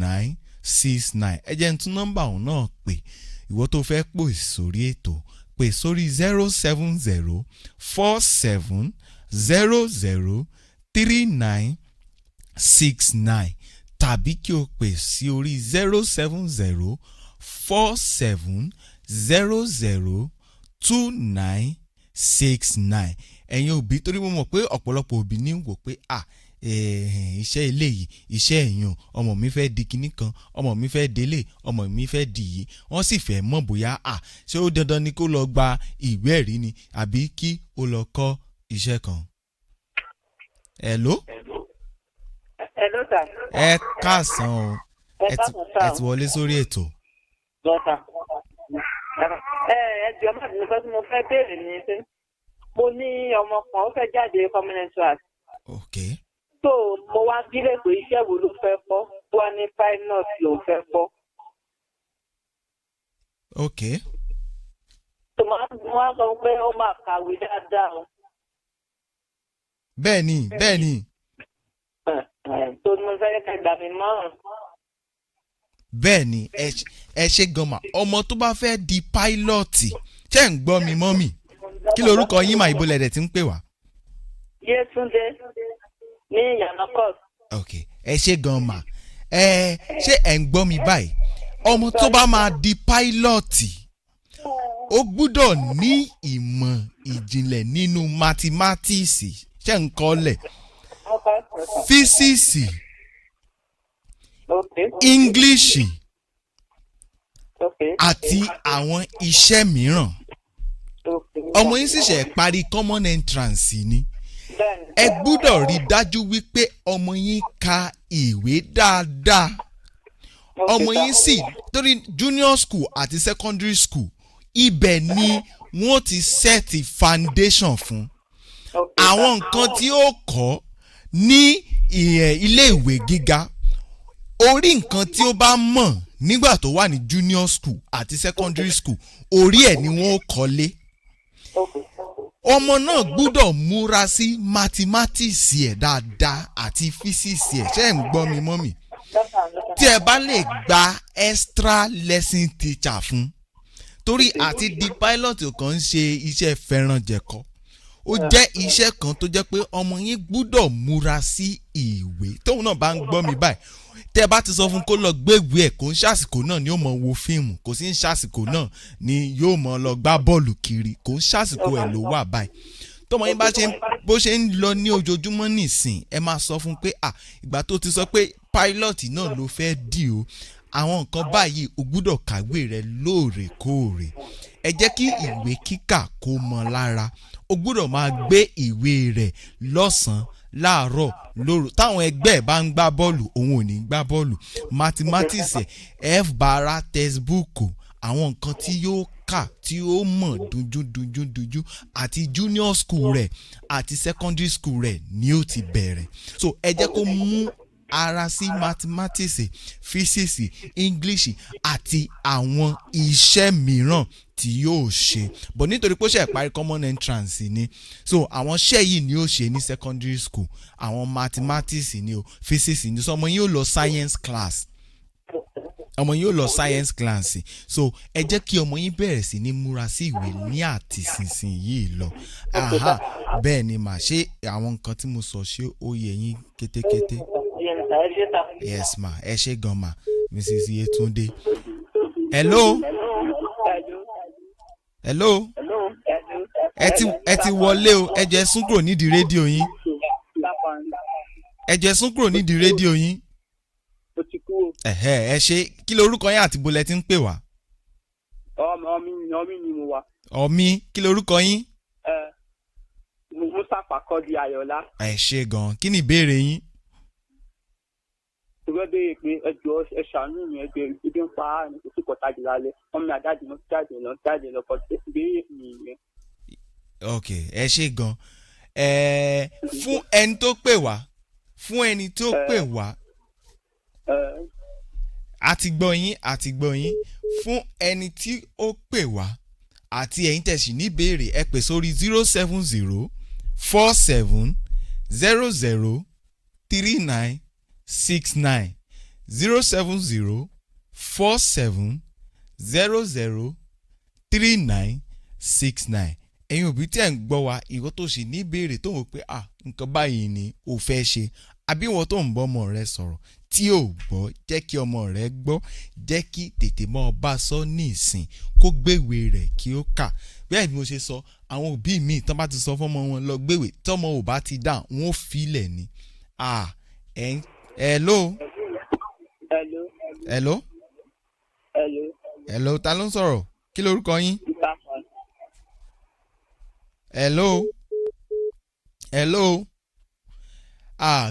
07047002969. ẹ jẹ́ n tún nọ́mbà ọ̀hún náà pè. Ìwọ tó fẹ́ pò sórí ètò pè sórí 07047003969 tàbí kí o pè sí orí 07047002969. ẹ̀yin òbí torí mo mọ̀ pé ọ̀pọ̀lọpọ̀ òbí ní wò pé iṣẹ́ eléyìí iṣẹ́ èèyàn ọmọ mi fẹ́ di kinní kan, ọmọ mi fẹ́ délé, ọmọ mi fẹ́ di yìí, wọ́n sì fẹ́ mọ̀ bóyá ṣé ó dandan ni kó lọ gba ìwé ẹ̀rí ni àbí kí ó lọ kọ́ iṣẹ́ kan. Hello sir. Ẹ káàsán o, ẹ ti wọlé sórí ètò. Ẹjọ́ máa ní nǹkan tí mo fẹ́ béèrè ní pé mo ní ọmọ kan ó fẹ́ jáde commonwealth. Okay. So mo wá bílẹ̀ pé iṣẹ́ wo ló fẹ́ kọ́, wá ní pilot ló fẹ́ kọ́. Okay. So mo wá sọ pé ó máa kàwé dáadáa o. Bẹ́ẹ̀ni. So mo fẹ́ ká gbà mí mọ́ràn. Bẹ́ẹ̀ni ẹ ṣe gan-an ọmọ tó bá fẹ́ di pílọ́ọ̀tì ṣé ń gbọ́ mi mọ́mì kí lorúkọ yín mà ibo lẹ̀dẹ̀ tí ń pè wá. Yétúndé ní Ìyànà court. Ok ẹ ṣe gan-an ṣé ẹ̀ ń gbọ́ mi báyìí ọmọ tó bá máa di pílọ́ọ̀tì ó gbúdọ̀ ní ìmọ̀ ìjìnlẹ̀ nínú mátímátíìsì ṣé ń kọ́lẹ̀ físíìsì. English àti àwọn iṣẹ́ mìíràn. Ọmọ yín sì ṣe parí common entrance ni. Ẹ gbúdọ̀ rí dájú wípé ọmọ yín ka ìwé dáadáa. Ọmọ yín sì torí junior school àti secondary school ibẹ̀ ni wọ́n ti set foundation fún. Àwọn nǹkan tí ó kọ́ ní ilé ìwé gíga orí nǹkan tí ó bá mọ̀ nígbà tó wà ní junior school àti secondary school orí ẹ̀ ni wọ́n kọ́lé. Ọmọ náà gbúdọ̀ múra sí mathematics ẹ̀ dáadáa àti physics ẹ̀ ṣé ń gbọ́ mi mọ́mì. Tí ẹ bá lè gba extra lesson teacher fún torí àti di pilot kan ń ṣe iṣẹ́ fẹ́rànjẹ̀kọ́ ó jẹ́ iṣẹ́ kan tó jẹ́ pé ọmọ yín gbúdọ̀ múra sí ìwé tóun náà bá ń gbọ́ mi báyìí tẹ́ bá ti sọ fún kó lọ gbégbé ẹ̀ kò ń ṣàsìkò náà ni yóò mọ wo fíìmù kò sí ń ṣàsìkò náà ni yóò mọ lọ gbá bọ́ọ̀lù kiri kò ń ṣàsìkò ẹ̀ ló wà báyìí tọmọ yín bó ṣe ń lọ ní ojoojúmọ́ nìsín ẹ máa sọ fún pé ìgbà tó ti sọ pé pilot náà ló fẹ́ dì o àwọn nǹkan báyìí o gbúdọ̀ kàwé rẹ lóòrèkóòrè ẹ jẹ́ kí ìwé kíkà kó mọ lára o ó gbọ́dọ̀ máa gbé ìwé rẹ̀ lọ́sàn-án láàárọ̀ lóru. Táwọn ẹgbẹ́ ẹ̀ bá ń gbá bọ́ọ̀lù òun ò ní gbá bọ́ọ̀lù. Mathematics ẹ̀ f bara textbook àwọn nǹkan tí yóò kà tí ó mọ̀ dunjú àti junior school rẹ̀ àti secondary school rẹ̀ ni ó ti bẹ̀rẹ̀. So ẹ jẹ́ kó mú ara sí mathematics, physics, English àti àwọn iṣẹ́ mìíràn tí yóò ṣe. But nítorí pé ó ṣe parí common entrance ni, so àwọn iṣẹ́ yìí ni ó ṣe ní secondary school. Àwọn mathematics ni o, physics ni, so ọmọ yín ó lọ science class. So ẹ jẹ́ kí ọmọ yín bẹ̀rẹ̀ sí ní múra sí ìwé ní àtìsìnsìn yìí lọ. Bẹ́ẹ̀ ni mà, ṣé àwọn nǹkan tí mo sọ ṣé ó yé yín kétékété? Yes ma, ẹ ṣé gan ma, Mrs. Yetunde. Hello. Ẹ ti wọlé o, ẹ jẹ́ sún kúrò nídìí rédíò yín. Ẹ ṣé, kí lorúkọ yín àti bolẹ̀ tí ń pè wá? Ọmí ni mo wà. Ọmí, kí lorúkọ yín? Musa Fakodi Ayọ̀lá. Ẹ ṣé gan, kí ni ìbéèrè yín? Ìwé béèrè pé ẹjọ́ ẹ ṣàánú mi, ẹgbẹ́ ibi ń pa á ní kò sí kọ̀tà jù lálẹ́. Wọ́n mi àdáàdì lọ jáde lọ kọ́ sí ìbéèrè mi yẹn. Ok, ẹ ṣé gan. Fún ẹni tó pè wá, àti gbọ́ yín, fún ẹni tí ó pè wá àti ẹ̀yin tẹ̀sí ní ìbéèrè ẹ pè sórí 070 47 00 3969 070 47 00 3969. Ẹ̀yin òbí tí ẹ̀ ń gbọ́ wa, ìwọ tó sì ní ìbéèrè tó ń wò pé nǹkan báyìí ni o fẹ́ ṣe, àbí ìwọ tó ń bọ́ ọmọ rẹ sọ̀rọ̀ tí ò gbọ́, jẹ́ kí ọmọ rẹ gbọ́, jẹ́ kí tètè mọ́ ọba sọ ní ìsìn kó gbéwèé rẹ̀ kí ó kà. Bẹ́ẹ̀ ni mo ṣe sọ, àwọn òbí mi tán bá ti sọ fọ́mọ wọn lọ gbéwèé, tọ́mọ ò bá ti dá wọn ò filẹ̀ ni. Hello, ta ló ń sọ̀rọ̀? Kí lorúkọ yín? Hello.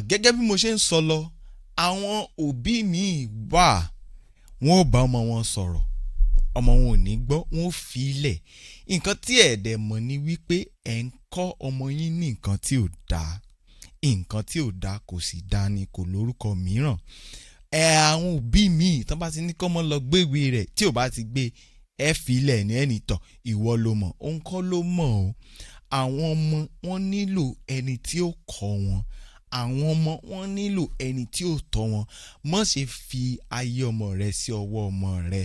Gẹ́gẹ́ bí mo ṣe ń sọ lọ, àwọn òbí mi wà, wọn ò bá ọmọ wọn sọ̀rọ̀, ọmọ wọn ò ní gbọ́, wọn ò fi ilẹ̀. Nǹkan tí ẹ̀dẹ̀ mọ̀ ni wípé ẹ̀ ń kọ́ ọmọ yín ní nǹkan tí ò dáa. Nǹkan tí ò dáa kò sì dáa ni, kò lórúkọ mìíràn. Àwọn òbí mi tán bá ti ní kọ́mọ lọ gbéwé rẹ̀ tí ò bá ti gbé ẹ fi ilẹ̀ ní ẹnì tọ̀, ìwọ ló mọ̀, òun kọ́ ló mọ̀ o. Àwọn ọmọ wọn nílò ẹni tí ó kọ́ wọn. Àwọn ọmọ wọn nílò ẹni tí ó tọ́ wọn. Má ṣe fi ayé ọmọ rẹ sí ọwọ́ ọmọ rẹ.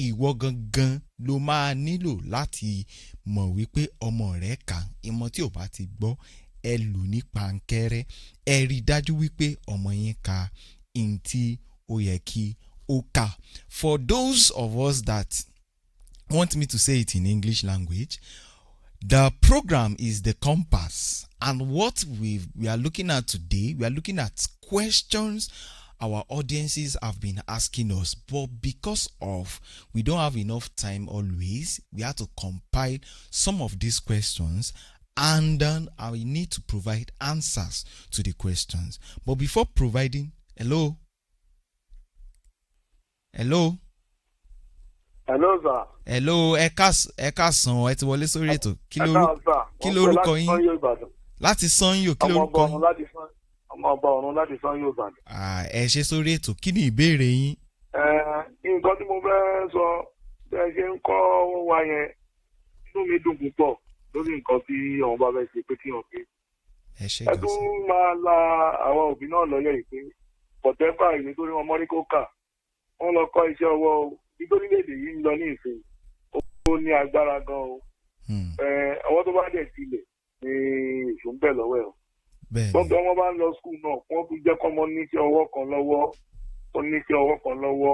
Ìwọ gangan ló máa nílò láti mọ̀ wípé ọmọ rẹ kà. Ìmọ̀ tí ò bá ti gbọ́, ẹ lù ní pankẹ́rẹ́. Ẹ rí dájú wípé ọmọ yín ka in tí ó yẹ kí ó kà. For those of us that want me to say it in English language, the program is The Compass, and what we are looking at today, we are looking at questions our audiences have been asking us, but because of we don't have enough time always, we have to compile some of these questions, and then I need to provide answers to the questions. But before providing, hello, ẹ káàsán, ẹ ti wọlé sórí ètò. Kí lorúkọ yín? Láti Sanyo, kí lorúkọ yín? Ọmọ ọba ọ̀run láti Sanyo Ìbàdàn. Ẹ ṣe sórí ètò, kí ni ìbéèrè yín? Nǹkan tí mo fẹ́ sọ bí ẹ ṣe ń kọ́ wa yẹn, inú mi dùn púpọ̀ lórí nǹkan tí àwọn bá fẹ́ ṣe pé kí wọ́n gbé. Ẹ tún máa la àwọn òbí náà lọ́yẹ̀ yìí pé pọ̀tẹ́fà ìwé tó rí wọn mọ́rí kó kà, wọ́n lọ kọ́ iṣẹ́ ọwọ́ o. Nítorílẹ̀-èdè yìí ń lọ ní ìsìn, ó ní agbára gan o. Àwọn tó bá dẹ̀ tilẹ̀ ni èso ń bẹ̀ lọ́wọ́ ẹ̀ o. Gbọ́dọ̀ wọn bá ń lọ skul náà, wọ́n fi jẹ́ kọ́mọ níṣẹ́ ọwọ́ kan lọ́wọ́, ó níṣẹ́ ọwọ́ kan lọ́wọ́.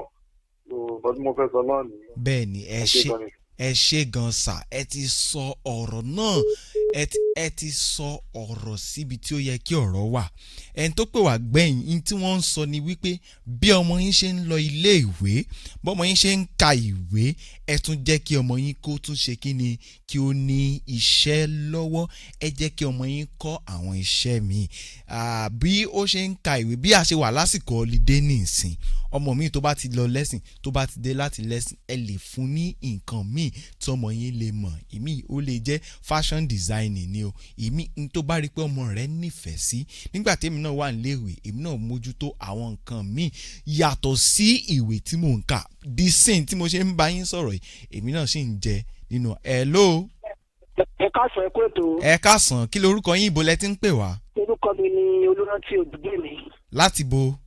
Bọ́dún mo fẹ́ sọ náà nìyẹn. Bẹ́ẹ̀ ni ẹ ṣe gan sà, ẹ ti sọ ọ̀rọ̀ náà ẹ ti sọ ọ̀rọ̀ síbi tí ó yẹ kí ọ̀rọ̀ wà. Ẹni tó pè wá gbẹ̀yìn in tí wọ́n ń sọ ni wípé bí ọmọ yín ṣe ń lọ ilé ìwé, bí ọmọ yín ṣe ń ka ìwé, ẹ tún jẹ́ kí ọmọ yín kó tún ṣe kí ni, kí ó ní iṣẹ́ lọ́wọ́. Ẹ jẹ́ kí ọmọ yín kọ́ àwọn iṣẹ́ míì. Bí ó ṣe ń ka ìwé, bí a ṣe wà lásìkò holiday nìsín, ọmọ mi tó bá ti lọ lẹ́sìn, tó bá ti dé láti lẹ́sìn, ẹ lè fún ní nǹkan míì tí ọmọ yín lè mọ̀. Ìmí ó lè jẹ́ fashion designing ni o. Ìmí n tó bá rí pé ọmọ rẹ̀ nífẹ̀ẹ́ sí. Nígbà tí èmi náà wà níléèwé, èmi náà mójútó àwọn nǹkan míì yàtọ̀ sí ìwé tí mò ń kà. The same tí mo ṣe ń bá yín sọ̀rọ̀ yìí, èmi náà sì ń jẹ nínú. Hello. Ẹ káàsán, ẹ kú ètò. Ẹ káàsán, kí lorúkọ yín, ibo lẹ ti ń pè wá? Orúkọ mi ni Olúrántí Òdùgbèmí. Láti bo?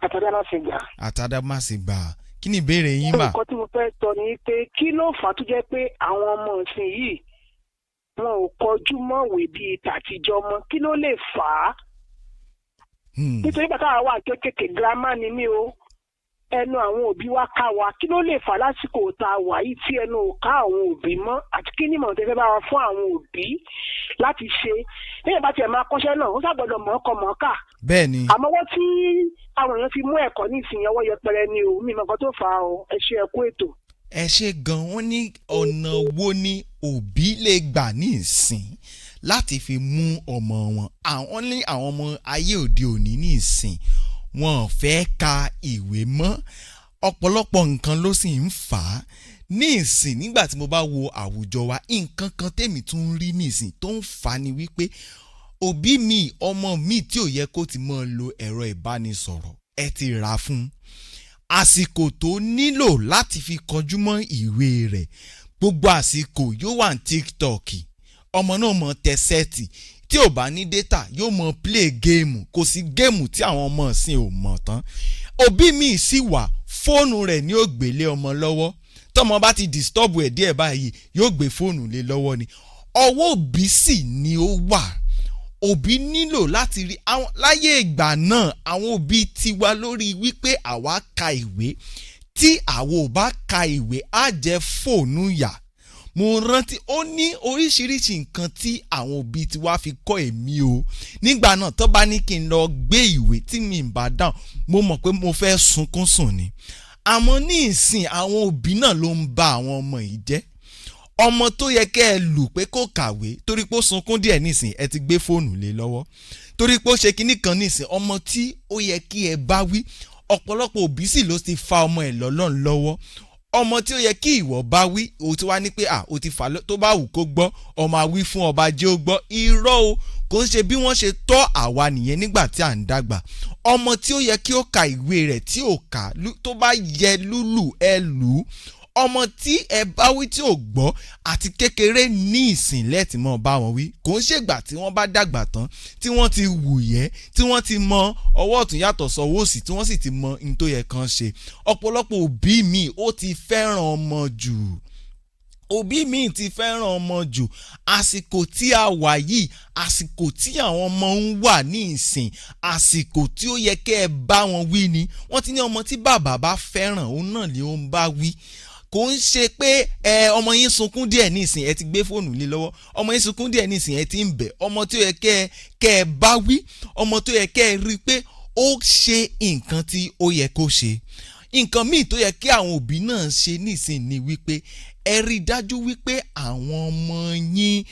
Àtàdámàsìgbà. Àtàdámàsìgbà. Kí ni ìbéèrè yín mà? Nǹkan tí mo fẹ́ sọ ni pé kí ló fà á tó jẹ́ pé àwọn ọmọ ìsìn yìí wọn ò kọjú mọ́wé bíi tàtijọ́ mọ́, kí ló lè fà á? Nítorí bàtà wà kékèké girama ni mí o, ẹnu àwọn òbí wa ká wa, kí ló lè fà lásìkò tá a wà yìí tí ẹnu ò ká àwọn òbí mọ́, àti kí ni ìmọ̀ràn tẹ́fẹ́ bá wa fún àwọn òbí láti ṣe. Lẹ́yìn bá tiẹ̀ máa kọ́ṣẹ́ náà, ó ṣàgbọ́dọ̀ mọ̀ ọkọ̀ mọ̀ ọ́kà. Bẹ́ẹ̀ni. Àmọ́ wọ́n tí àwọn èèyàn fi mú ẹ̀kọ́ ní ìsìn ọwọ́ yẹpẹrẹ ni o, mi mọ̀ nǹkan tó fà á o, ẹ ṣe ẹ kú ètò. Ẹ ṣe gan, wọ́n ní ọ̀nà wo ni òbí lè gbà ní ìsìn láti fi mú ọmọ wọn. Àwọn ní àwọn ọmọ ayé òde òní ní ìsìn wọn ò fẹ́ ka ìwé mọ́. Ọ̀pọ̀lọpọ̀ nǹkan ló sì ń fà á. Ní ìsìn nígbà tí mo bá wo àwùjọ wa, nǹkan kan tèmi tún rí ní ìsìn tó ń fà á ni wípé òbí mi, ọmọ mi tí ò yẹ kó ti máa lo ẹ̀rọ ìbánisọ̀rọ̀, ẹ ti rà fún un. Àsìkò tó nílò láti fi kọjú mọ́ ìwé rẹ̀, gbogbo àsìkò yóò wà ní TikTok. Ọmọ náà mọ tẹsẹ́ẹ̀tì, tí ò bá ní data yóò mọ play game. Kò sí géèmù tí àwọn ọmọ ìsìn ò mọ̀ tán. Òbí mi sì wà, fóònù rẹ̀ ni ó gbélé ọmọ lọ́wọ́. Tọ́mọ bá ti disturb ẹ̀ díẹ̀ báyìí, yóò gbé fóònù lé lọ́wọ́ ni. Ọwọ́ òbí sì ni ó wà. Òbí nílò láti rí àwọn láyé ìgbà náà, àwọn òbí ti wá lórí wípé àwa ka ìwé. Tí àwa ò bá ka ìwé, á jẹ́ fóònù yà. Mo rántí ó ní oríṣiríṣi nǹkan tí àwọn òbí ti wá fi kọ́ èmi o. Nígbà náà tó bá ní kí n lọ gbé ìwé tí mi ń bá dáhùn, mo mọ̀ pé mo fẹ́ sunkún sùn ni. Àmọ́ ní ìsìn àwọn òbí náà ló ń ba àwọn ọmọ yìí jẹ́. Ọmọ tó yẹ kẹ́ ẹ lù pé kó kàwé torí pé ó sunkún díẹ̀ nísìn, ẹ ti gbé fóònù lé lọ́wọ́. Torí pé ó ṣe kinní kan nísìn, ọmọ tí ó yẹ kí ẹ bá wí, ọ̀pọ̀lọpọ̀ òbí sì ló ti fa ọmọ ẹ̀ lọ́lọ́run lọ́wọ́. Ọmọ tí ó yẹ kí ìwọ bá wí, o ti wá ní pé o ti fà tó bá wù kó gbọ́, ọmọ àwí fún ọba jẹ́ ó gbọ́. Irọ́ o, kò ń ṣe bí wọ́n ṣe tọ́ àwa nìyẹn nígbà tí à ń dàgbà. Ọmọ tí ó yẹ kí ó ka ìwé rẹ̀ tí ò kà, tó bá yẹ lúlù ẹ lù ú. Ọmọ tí ẹ bá wí tí ò gbọ́, àti kékeré ní ìsìn lẹ́ẹ̀tì mọ́ bá wọn wí. Kò ń ṣègbà tí wọ́n bá dàgbà tán, tí wọ́n ti wùyẹ́, tí wọ́n ti mọ ọwọ́ ọ̀tún yàtọ̀ sọ́wọ́ òsì, tí wọ́n sì ti mọ ohun tó yẹ kán ṣe. Ọ̀pọ̀lọpọ̀ òbí mi ó ti fẹ́ràn ọmọ jù. Òbí mi ti fẹ́ràn ọmọ jù. Àsìkò tí a wà yìí, àsìkò tí àwọn ọmọ ń wà ní ìsìn, àsìkò tí ó yẹ kẹ́ ẹ bá wọn wí ni. Wọ́n ti ní ọmọ tí bàbá bá fẹ́ràn, òun náà ni ó ń bá wí. Kò ń ṣe pé ọmọ yín sunkún díẹ̀ nísìn, ẹ ti gbé fóònù lé lọ́wọ́. Ọmọ yín sunkún díẹ̀ nísìn, ẹ ti ń bẹ̀. Ọmọ tó yẹ kẹ́ ẹ bá wí, ọmọ tó yẹ kẹ́ ẹ rí pé ó ṣe nǹkan tí ó yẹ kó ṣe. Nǹkan míì tó yẹ kí àwọn òbí náà ṣe nísìn ni wípé ẹ rí dájú wípé àwọn ọmọ yín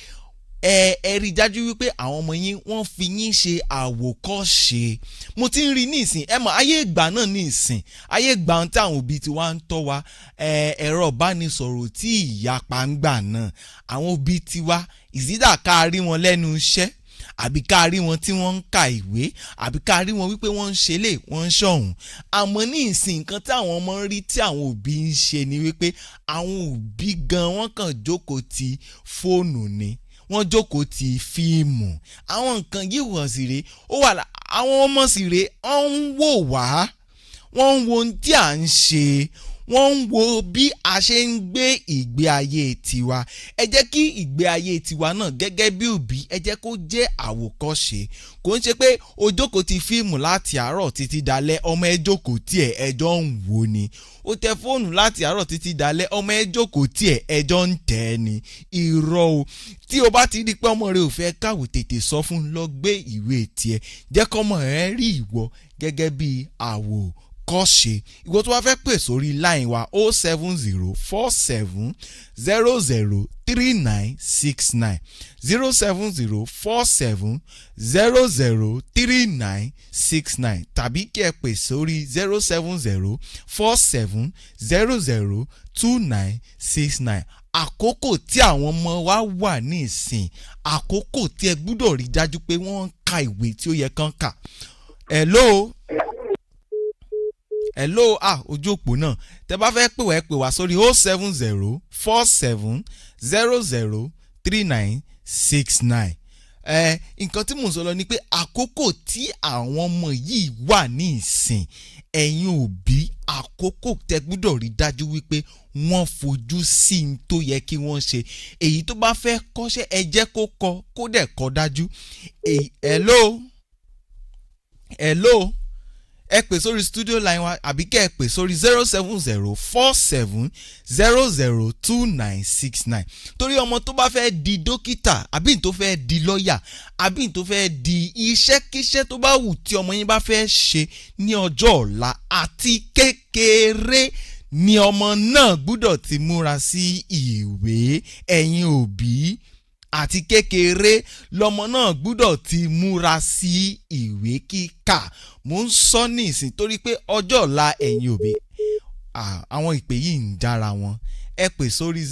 ẹ rí dájú wípé àwọn ọmọ yín wọ́n fi yín ṣe àwòkọ́ṣe. Mo ti ń rí ní ìsìn, ẹ mọ̀ ayé ìgbà náà ní ìsìn, ayé ìgbà tí àwọn òbí ti wá ń tọ́ wa, ẹ̀rọ ìbánisọ̀rọ̀ tí ìyapa ń gbà náà, àwọn òbí ti wá ìsídà ká rí wọn lẹ́nu iṣẹ́, àbí ká rí wọn tí wọ́n ń ka ìwé, àbí ká rí wọn wípé wọ́n ń ṣe lè, wọ́n ń ṣọ̀hún. Àmọ́ ní ìsìn nǹkan tí àwọn ọmọ ń rí tí àwọn òbí ń ṣe ni wípé àwọn òbí gan wọ́n kàn jókòó ti fóònù ni. Wọ́n jókòó ti fíìmù. Àwọn nǹkan yìí wọ̀n sì rèé, ó wà àwọn ọmọ sì rèé, wọ́n ń wò wá, wọ́n ń wo ohun tí à ń ṣe, wọ́n ń wo bí a ṣe ń gbé ìgbé ayé tiwa. Ẹ jẹ́ kí ìgbé ayé tiwa náà gẹ́gẹ́ bí òbí ẹ jẹ́ kó jẹ́ àwòkọ́ṣe. Kò ń ṣe pé o jókòó ti fíìmù láti àárọ̀ títí dalẹ́ ọmọ ẹ jókòó tiẹ̀ ẹjọ́ ń wò ni. O tẹ fóònù láti àárọ̀ títí dalẹ́ ọmọ ẹ jókòó tiẹ̀ ẹjọ́ ń tẹ̀ ẹ́ ni. Irọ́ o. Tí o bá ti rí pé ọmọ rẹ ò fẹ́ kàwé tètè sọ fún un lọ gbé ìwé tiẹ̀. Jẹ́ kọ́mọ rẹ rí ìwọ gẹ́gẹ́ bí àwòkọ́ṣe. Ìwọ tó bá fẹ́ pè sórí line wa 07047003969 07047003969 tàbí kí ẹ pè sórí 07047002969. Àkókò tí àwọn ọmọ wa wà ní ìsìn, àkókò tí ẹ gbúdọ̀ rí dájú pé wọ́n ń ka ìwé tí ó yẹ kán kà. Hello ojú òpó náà tẹ bá fẹ́ pè wá sórí 07047003969. Nǹkan tí mò ń sọ lọ ni pé àkókò tí àwọn ọmọ yìí wà ní ìsìn, ẹ̀yin òbí, àkókò tẹ gbúdọ̀ rí dájú wípé wọ́n fojú sí n tó yẹ kí wọ́n ṣe. Èyí tó bá fẹ́ kọ́ṣẹ́ ẹ jẹ́ kó kọ́ kó dẹ̀ kọ́ dájú. Hello ẹ pè sórí studio line wa àbí kẹ́ ẹ pè sórí 07047002969. torí ọmọ tó bá fẹ́ di dókítà àbí tó fẹ́ di lọ́ọ̀yà àbí tó fẹ́ di iṣẹ́kíṣẹ́ tó bá wù tí ọmọ yín bá fẹ́ ṣe ní ọjọ́ ọ̀la, àti kékeré ni ọmọ náà gbúdọ̀ ti múra sí ìwé. Ẹ̀yin òbí, àti kékeré lọmọ náà gbúdọ̀ ti múra sí ìwé kíkà. Mo ń sọ ní ìsìn torí pé ọjọ́ ọ̀la ẹ̀yin òbí, àwọn ìpè yìí ń dára wọn. Ẹ pè sórí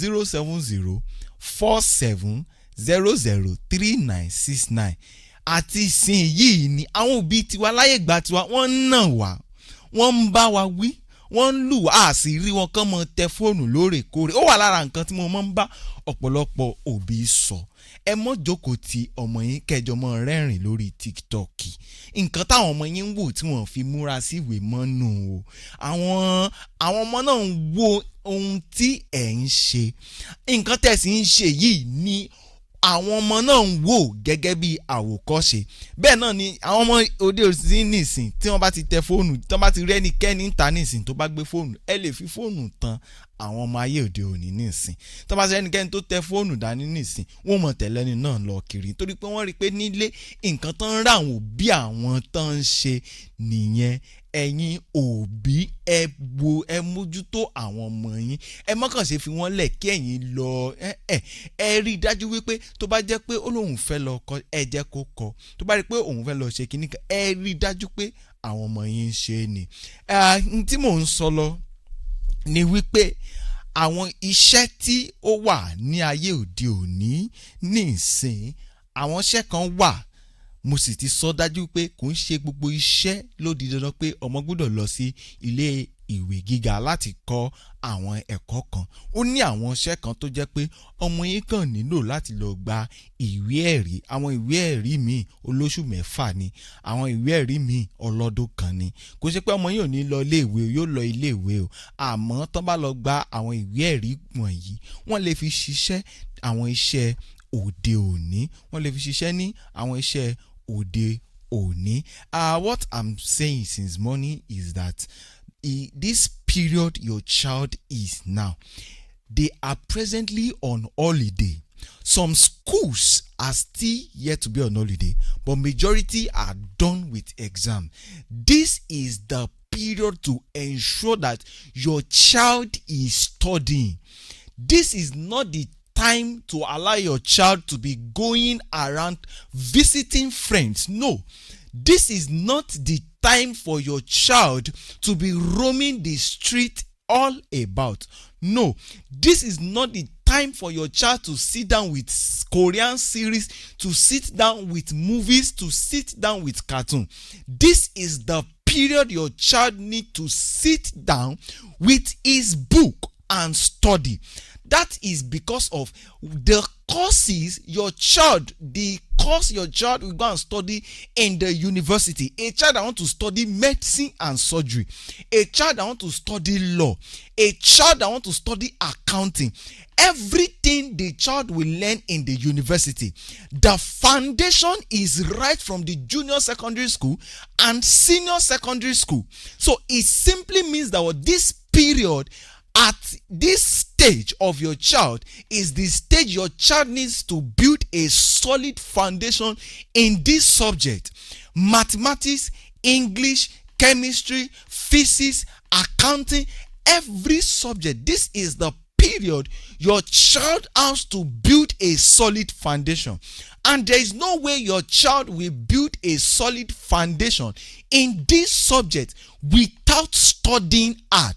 07047003969. Àti ìsìn yìí ni àwọn òbí tiwa láyé ìgbà tiwa wọ́n ń nà wá, wọ́n ń bá wa wí, wọ́n ń lù wá, sì rí wọn kán mọ tẹ fóònù lóòrèkóòrè. Ó wà lára nǹkan tí mo máa ń bá ọ̀pọ̀lọpọ̀ òbí sọ. Ẹ mọ́ jókòó ti ọmọ yín kẹjọ mọ́ rẹ́rìn lórí TikTok. Nǹkan táwọn ọmọ yín ń wò tí wọ́n fi múra sí ìwé mọ́nù o. Àwọn ọmọ náà ń wo ohun tí ẹ̀ ń ṣe. Nǹkan tẹ̀sí ń ṣe yìí ni àwọn ọmọ náà ń wò gẹ́gẹ́ bí àwòkọ́ṣe. Bẹ́ẹ̀ náà ni àwọn ọmọ òde òsì nìsín tí wọ́n bá ti tẹ fóònù, tí wọ́n bá ti rí ẹnikẹ́ni ń ta nìsín tó bá gbé fóònù, ẹ lè fi fóònù tan àwọn ọmọ ayé òde òní nìsín. Tí wọ́n bá ti rí ẹnikẹ́ni tó tẹ fóònù dání nìsín, wọ́n mọ̀ tẹ̀lẹ́ni náà lọ kiri torí pé wọ́n rí pé nílé nǹkan tán ń rà àwọn òbí àwọn tán ń ṣe nìyẹn. Ẹ̀yin òbí, ẹ mójútó àwọn ọmọ yín. Ẹ mọ́kàn ṣe fi wọ́n lẹ̀ kí ẹ̀yin lọ. Ẹ rí i dájú wípé tó bá jẹ́ pé ó lóun fẹ́ lọ kọ́, ẹ jẹ́ kó kọ́. Tó bá rí pé òun fẹ́ lọ ṣe kíní kan, ẹ rí i dájú pé àwọn ọmọ yín ń ṣe é ni. Tí mò ń sọ lọ ni wípé àwọn iṣẹ́ tí ó wà ní ayé òde òní ní ìsìn, àwọn iṣẹ́ kan wà. Mo sì ti sọ dájú pé kò ń ṣe gbogbo iṣẹ́ ló di dandan pé ọmọ gbọ́dọ̀ lọ sí ilé ìwé gíga láti kọ́ àwọn ẹ̀kọ́ kan. Ó ní àwọn iṣẹ́ kan tó jẹ́ pé ọmọ yín kàn nílò láti lọ gba ìwé ẹ̀rí. Àwọn ìwé ẹ̀rí míì olóṣù mẹ́fà ni, àwọn ìwé ẹ̀rí míì ọlọ́dún kan ni. Kò ṣe pé ọmọ yín ò ní lọ ilé ìwé o, yóò lọ ilé ìwé o. Àmọ́ tán bá lọ gba àwọn ìwé ẹ̀rí wọ̀nyí, wọ́n lè fi ṣiṣẹ́ àwọn iṣẹ́ òde òní. Wọ́n lè fi ṣiṣẹ́ ní àwọn iṣẹ́ òde òní. What I'm saying since morning is that this period your child is now, they are presently on holiday. Some schools are still yet to be on holiday, but majority are done with exam. This is the period to ensure that your child is studying. This is not the time to allow your child to be going around visiting friends. No, this is not the time for your child to be roaming the street all about. No, this is not the time for your child to sit down with Korean series, to sit down with movies, to sit down with cartoon. This is the period your child needs to sit down with his book and study. That is because of the courses the course your child will go and study in the university. A child that want to study medicine and surgery, a child that want to study law, a child that want to study accounting, everything the child will learn in the university, the foundation is right from the junior secondary school and senior secondary school. So it simply means that this period at this stage of your child is the stage your child needs to build a solid foundation in this subject: mathematics, English, chemistry, physics, accounting, every subject. This is the period your child has to build a solid foundation, and there is no way your child will build a solid foundation in this subject without studying hard.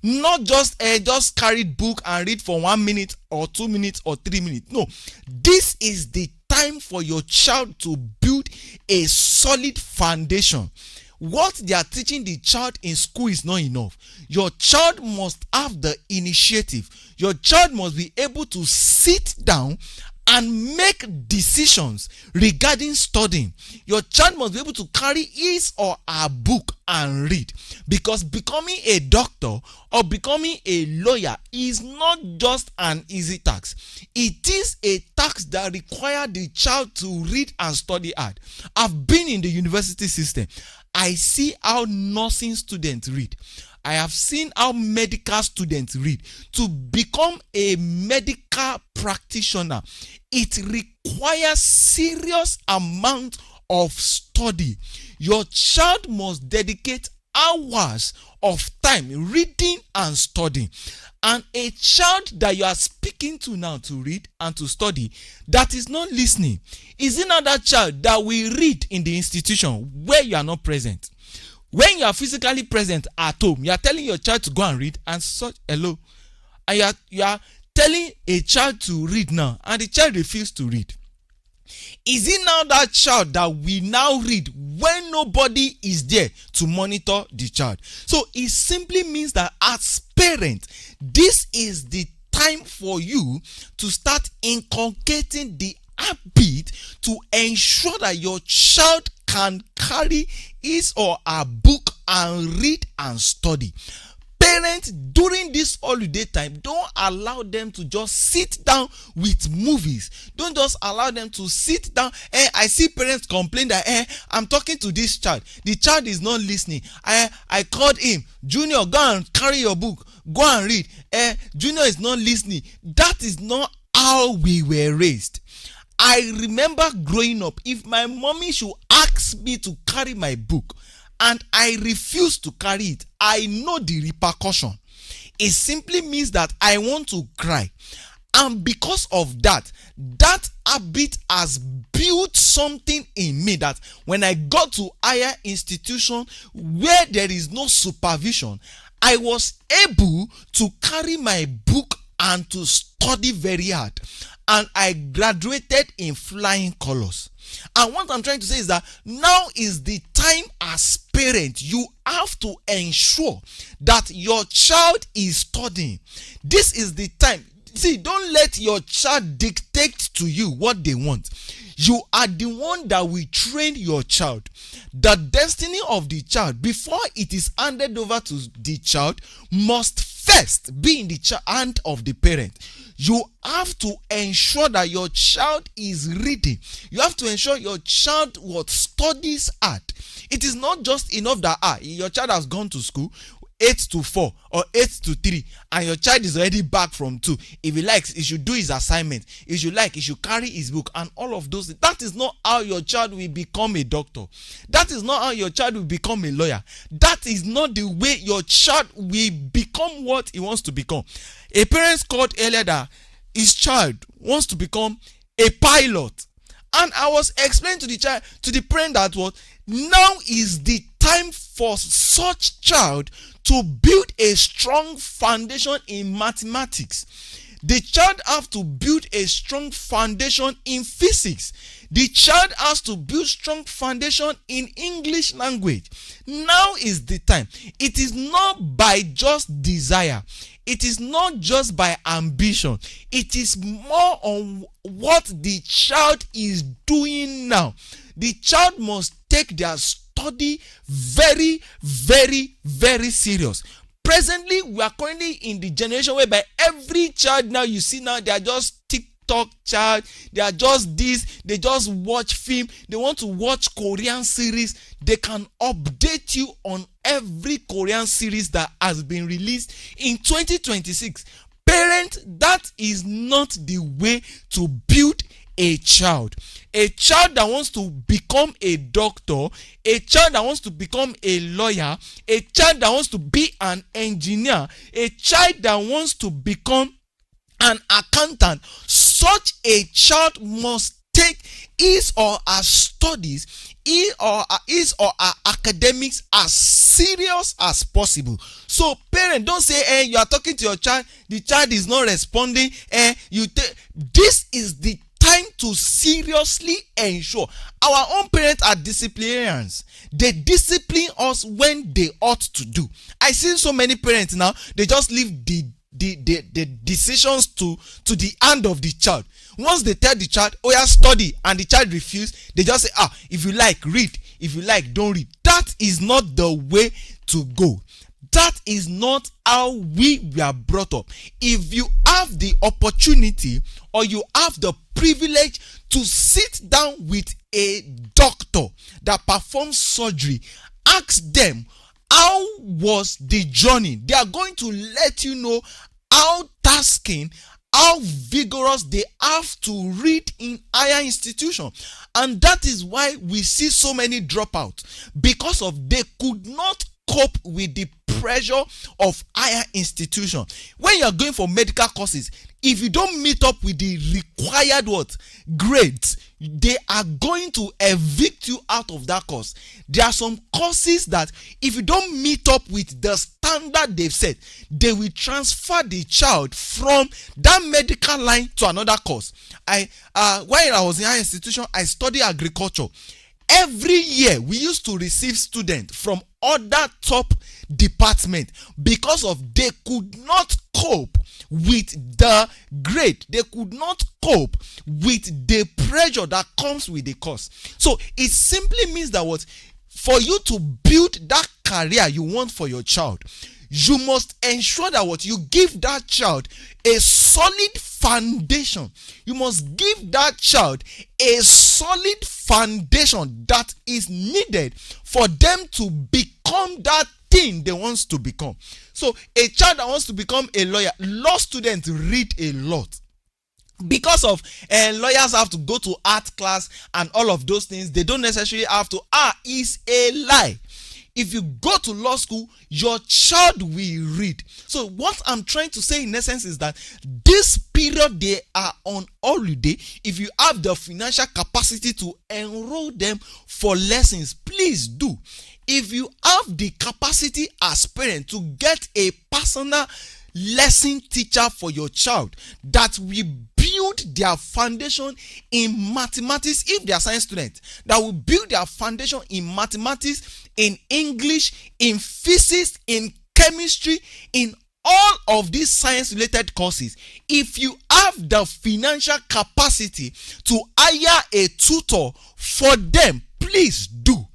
Not just carry book and read for 1 minute or 2 minutes or 3 minutes. No, this is the time for your child to build a solid foundation. What they are teaching the child in school is not enough. Your child must have the initiative. Your child must be able to sit down and make decisions regarding studying. Your child must be able to carry his or her book and read, because becoming a doctor or becoming a lawyer is not just an easy task. It is a task that requires the child to read and study hard. I've been in the university system. I see how nursing students read. I have seen how medical students read. To become a medical practitioner, it requires serious amount of study. Your child must dedicate hours of time reading and studying. And a child that you are speaking to now to read and to study that is not listening is another child that will read in the institution where you are not present. When you are physically present at home, you are telling your child to go and read and such hello. And you are telling a child to read now, and the child refuses to read. Is it now that child that we now read when nobody is there to monitor the child? So it simply means that as parents, this is the time for you to start inculcating the habit to ensure that your child can carry his or her book and read and study. Parents, during this holiday time, don't allow them to just sit down with movies. Don't just allow them to sit down. I see parents complain that I'm talking to this child. The child is not listening. I called him, Junior, go and carry your book. Go and read. Junior is not listening. That is not how we were raised. I remember growing up, if my mommy should ask me to carry my book and I refuse to carry it, I know the repercussion. It simply means that I want to cry. And because of that habit has built something in me that when I got to higher institution where there is no supervision, I was able to carry my book and to study very hard. And I graduated in flying colors. And what I'm trying to say is that now is the time as parent, you have to ensure that your child is studying. This is the time. See, don't let your child dictate to you what they want. You are the one that will train your child. The destiny of the child, before it is handed over to the child, must first be in the hand of the parent. You have to ensure that your child is reading. You have to ensure your child studies hard. It is not just enough that your child has gone to school 8 to 4 or 8 to 3 and your child is already back from 2. If he likes, he should do his assignment. If you like, he should carry his book and all of those things. That is not how your child will become a doctor. That is not how your child will become a lawyer. That is not the way your child will become what he wants to become. A parent called earlier that his child wants to become a pilot. And I was explaining to the child, to the parent, that what now is the time for such child to build a strong foundation in mathematics. The child have to build a strong foundation in physics. The child has to build strong foundation in English language. Now is the time. It is not by just desire. it is not just by ambition. It is more on what the child is doing now. The child must take their study very, very, very serious. Presently, we are currently in the generation whereby every child now you see now, they are just TikTok child, they are just this, they just watch film, they want to watch Korean series. They can update you on every Korean series that has been released in 2026. Parents, that is not the way to build a child. A child that wants to become a doctor, a child that wants to become a lawyer, a child that wants to be an engineer, a child that wants to become an accountant, such a child must take his or her studies, his or her academics as serious as possible. So parents, don't say, you are talking to your child, the child is not responding, this is the time to seriously ensure. Our own parents are disciplinarians. They discipline us when they ought to do. I see so many parents now, they just leave the decisions to the hand of the child. Once they tell the child, oh yeah, study, and the child refuses, they just say, if you like, read. If you like, don't read. That is not the way to go. That is not how we were brought up. If you have the opportunity or you have the privilege to sit down with a doctor that performs surgery, ask them, how was the journey? They are going to let you know how tasking, how vigorous they have to read in higher institution. And that is why we see so many dropouts, because of they could not cope with the pressure of higher institution. When you are going for medical courses, if you don't meet up with the required grades, they are going to evict you out of that course. There are some courses that if you don't meet up with the standard they've set, they will transfer the child from that medical line to another course. While I was in higher institution, I studied agriculture. Every year we used to receive students from other top departments because of they could not cope with the grade. They could not cope with the pressure that comes with the course. So it simply means that for you to build that career you want for your child, you must ensure that you give that child a solid foundation. You must give that child a solid foundation that is needed for them to become that thing they want to become. So a child that wants to become a lawyer, law students read a lot. Because of lawyers have to go to art class and all of those things, they don't necessarily have to. It's a lie. If you go to law school, your child will read. So what I'm trying to say in essence is that this period they are on holiday, if you have the financial capacity to enroll them for lessons, please do. If you have the capacity as parents to get a personal lesson teacher for your child that will build their foundation in mathematics, if they are science students, that will build their foundation in mathematics, in English, in physics, in chemistry, in all of these science related courses. If you have the financial capacity to hire a tutor for them, please do.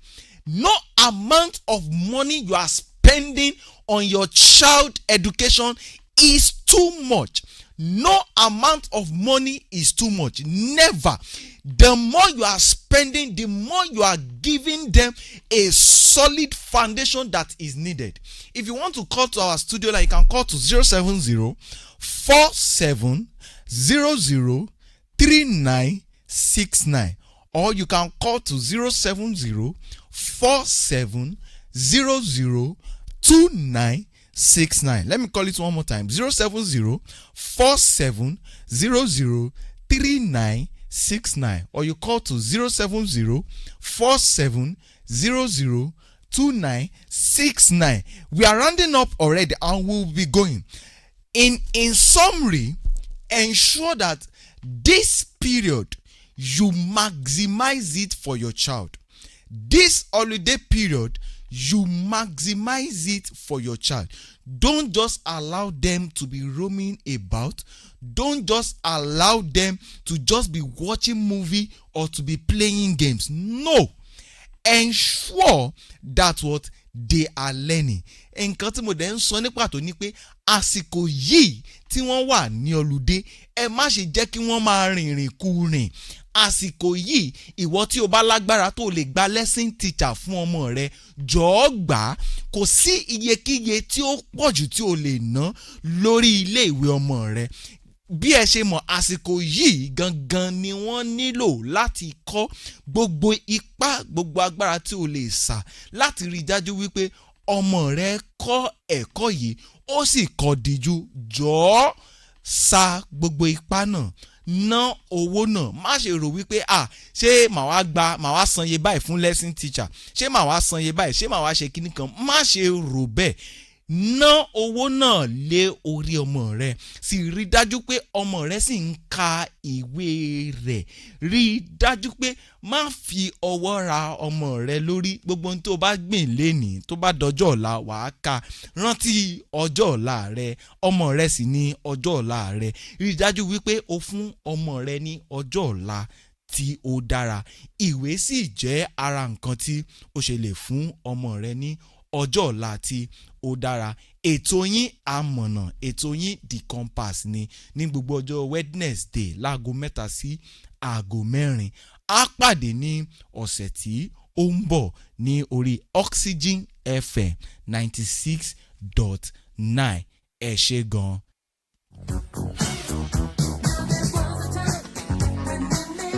No amount of money you are spending on your child education is too much. No amount of money is too much. Never. The more you are spending, the more you are giving them a solid foundation that is needed. If you want to call to our studio line, you can call to 070-4700-3969, or you can call to 070-4700-2969. Let me call it one more time. 070-4700-3969, or you call to 070-4700-2969. We are rounding up already and we'll be going. In summary, ensure that this period you maximize it for your child. This holiday period, you maximize it for your child. Don't just allow them to be roaming about. Don't just allow them to just be watching movie or to be playing games. No. Ensure that what they are learning. Nǹkan tí mo dẹ̀ ń sọ ní pàtó ni pé àsìkò yìí tí wọ́n wà ní ọlùdé, ẹ má ṣe jẹ́ kí wọ́n máa rìnrìn kúrìn. Àsìkò yìí, ìwọ tí o bá lágbára tó lè gba lesson teacher fún ọmọ rẹ, jọ̀ọ́ gbà. Kò sí iyekíye tí ó pọ̀jù tí o lè ná lórí ilé ìwé ọmọ rẹ. Bí ẹ ṣe mọ̀, àsìkò yìí gangan ni wọ́n nílò láti kọ́ gbogbo ipá, gbogbo agbára tí o lè sà láti rí dájú wípé ọmọ rẹ kọ́ ẹ̀kọ́ yìí ó sì kọ́ díjú. Jọ̀ọ́ sa gbogbo ipá náà, ná owó náà. Má ṣe rò wípé ṣé màá wá san iye báyìí fún lesson teacher, ṣé màá wá san iye báyìí, ṣé màá wá ṣe kíní kan. Má ṣe rò bẹ́ẹ̀. Ná owó náà lé orí ọmọ rẹ, sì rí dájú pé ọmọ rẹ sì ń ka ìwé rẹ̀. Rí dájú pé má fi ọwọ́ ra ọmọ rẹ lórí. Gbogbo ohun tó bá gbìn lénìí tó bá dọjọ́ ọ̀la wàá ka. Rántí ọjọ́ ọ̀la rẹ, ọmọ rẹ sì ní ọjọ́ ọ̀la rẹ. Rí dájú wípé o fún ọmọ rẹ ní ọjọ́ ọ̀la tí ó dára. Ìwé sì jẹ́ ara nǹkan tí o ṣe lè fún ọmọ rẹ ní ọjọ́ ọ̀la tí ó dára. Ètò yín Amọ̀nà, ètò yín The Compass ní gbogbo ọjọ́ Wednesday láago 3 sí aago 4. Á pàdé ní ọ̀sẹ̀ tí ó ń bọ̀ ní orí Oxygen FM 96.9. Ẹ ṣé gan.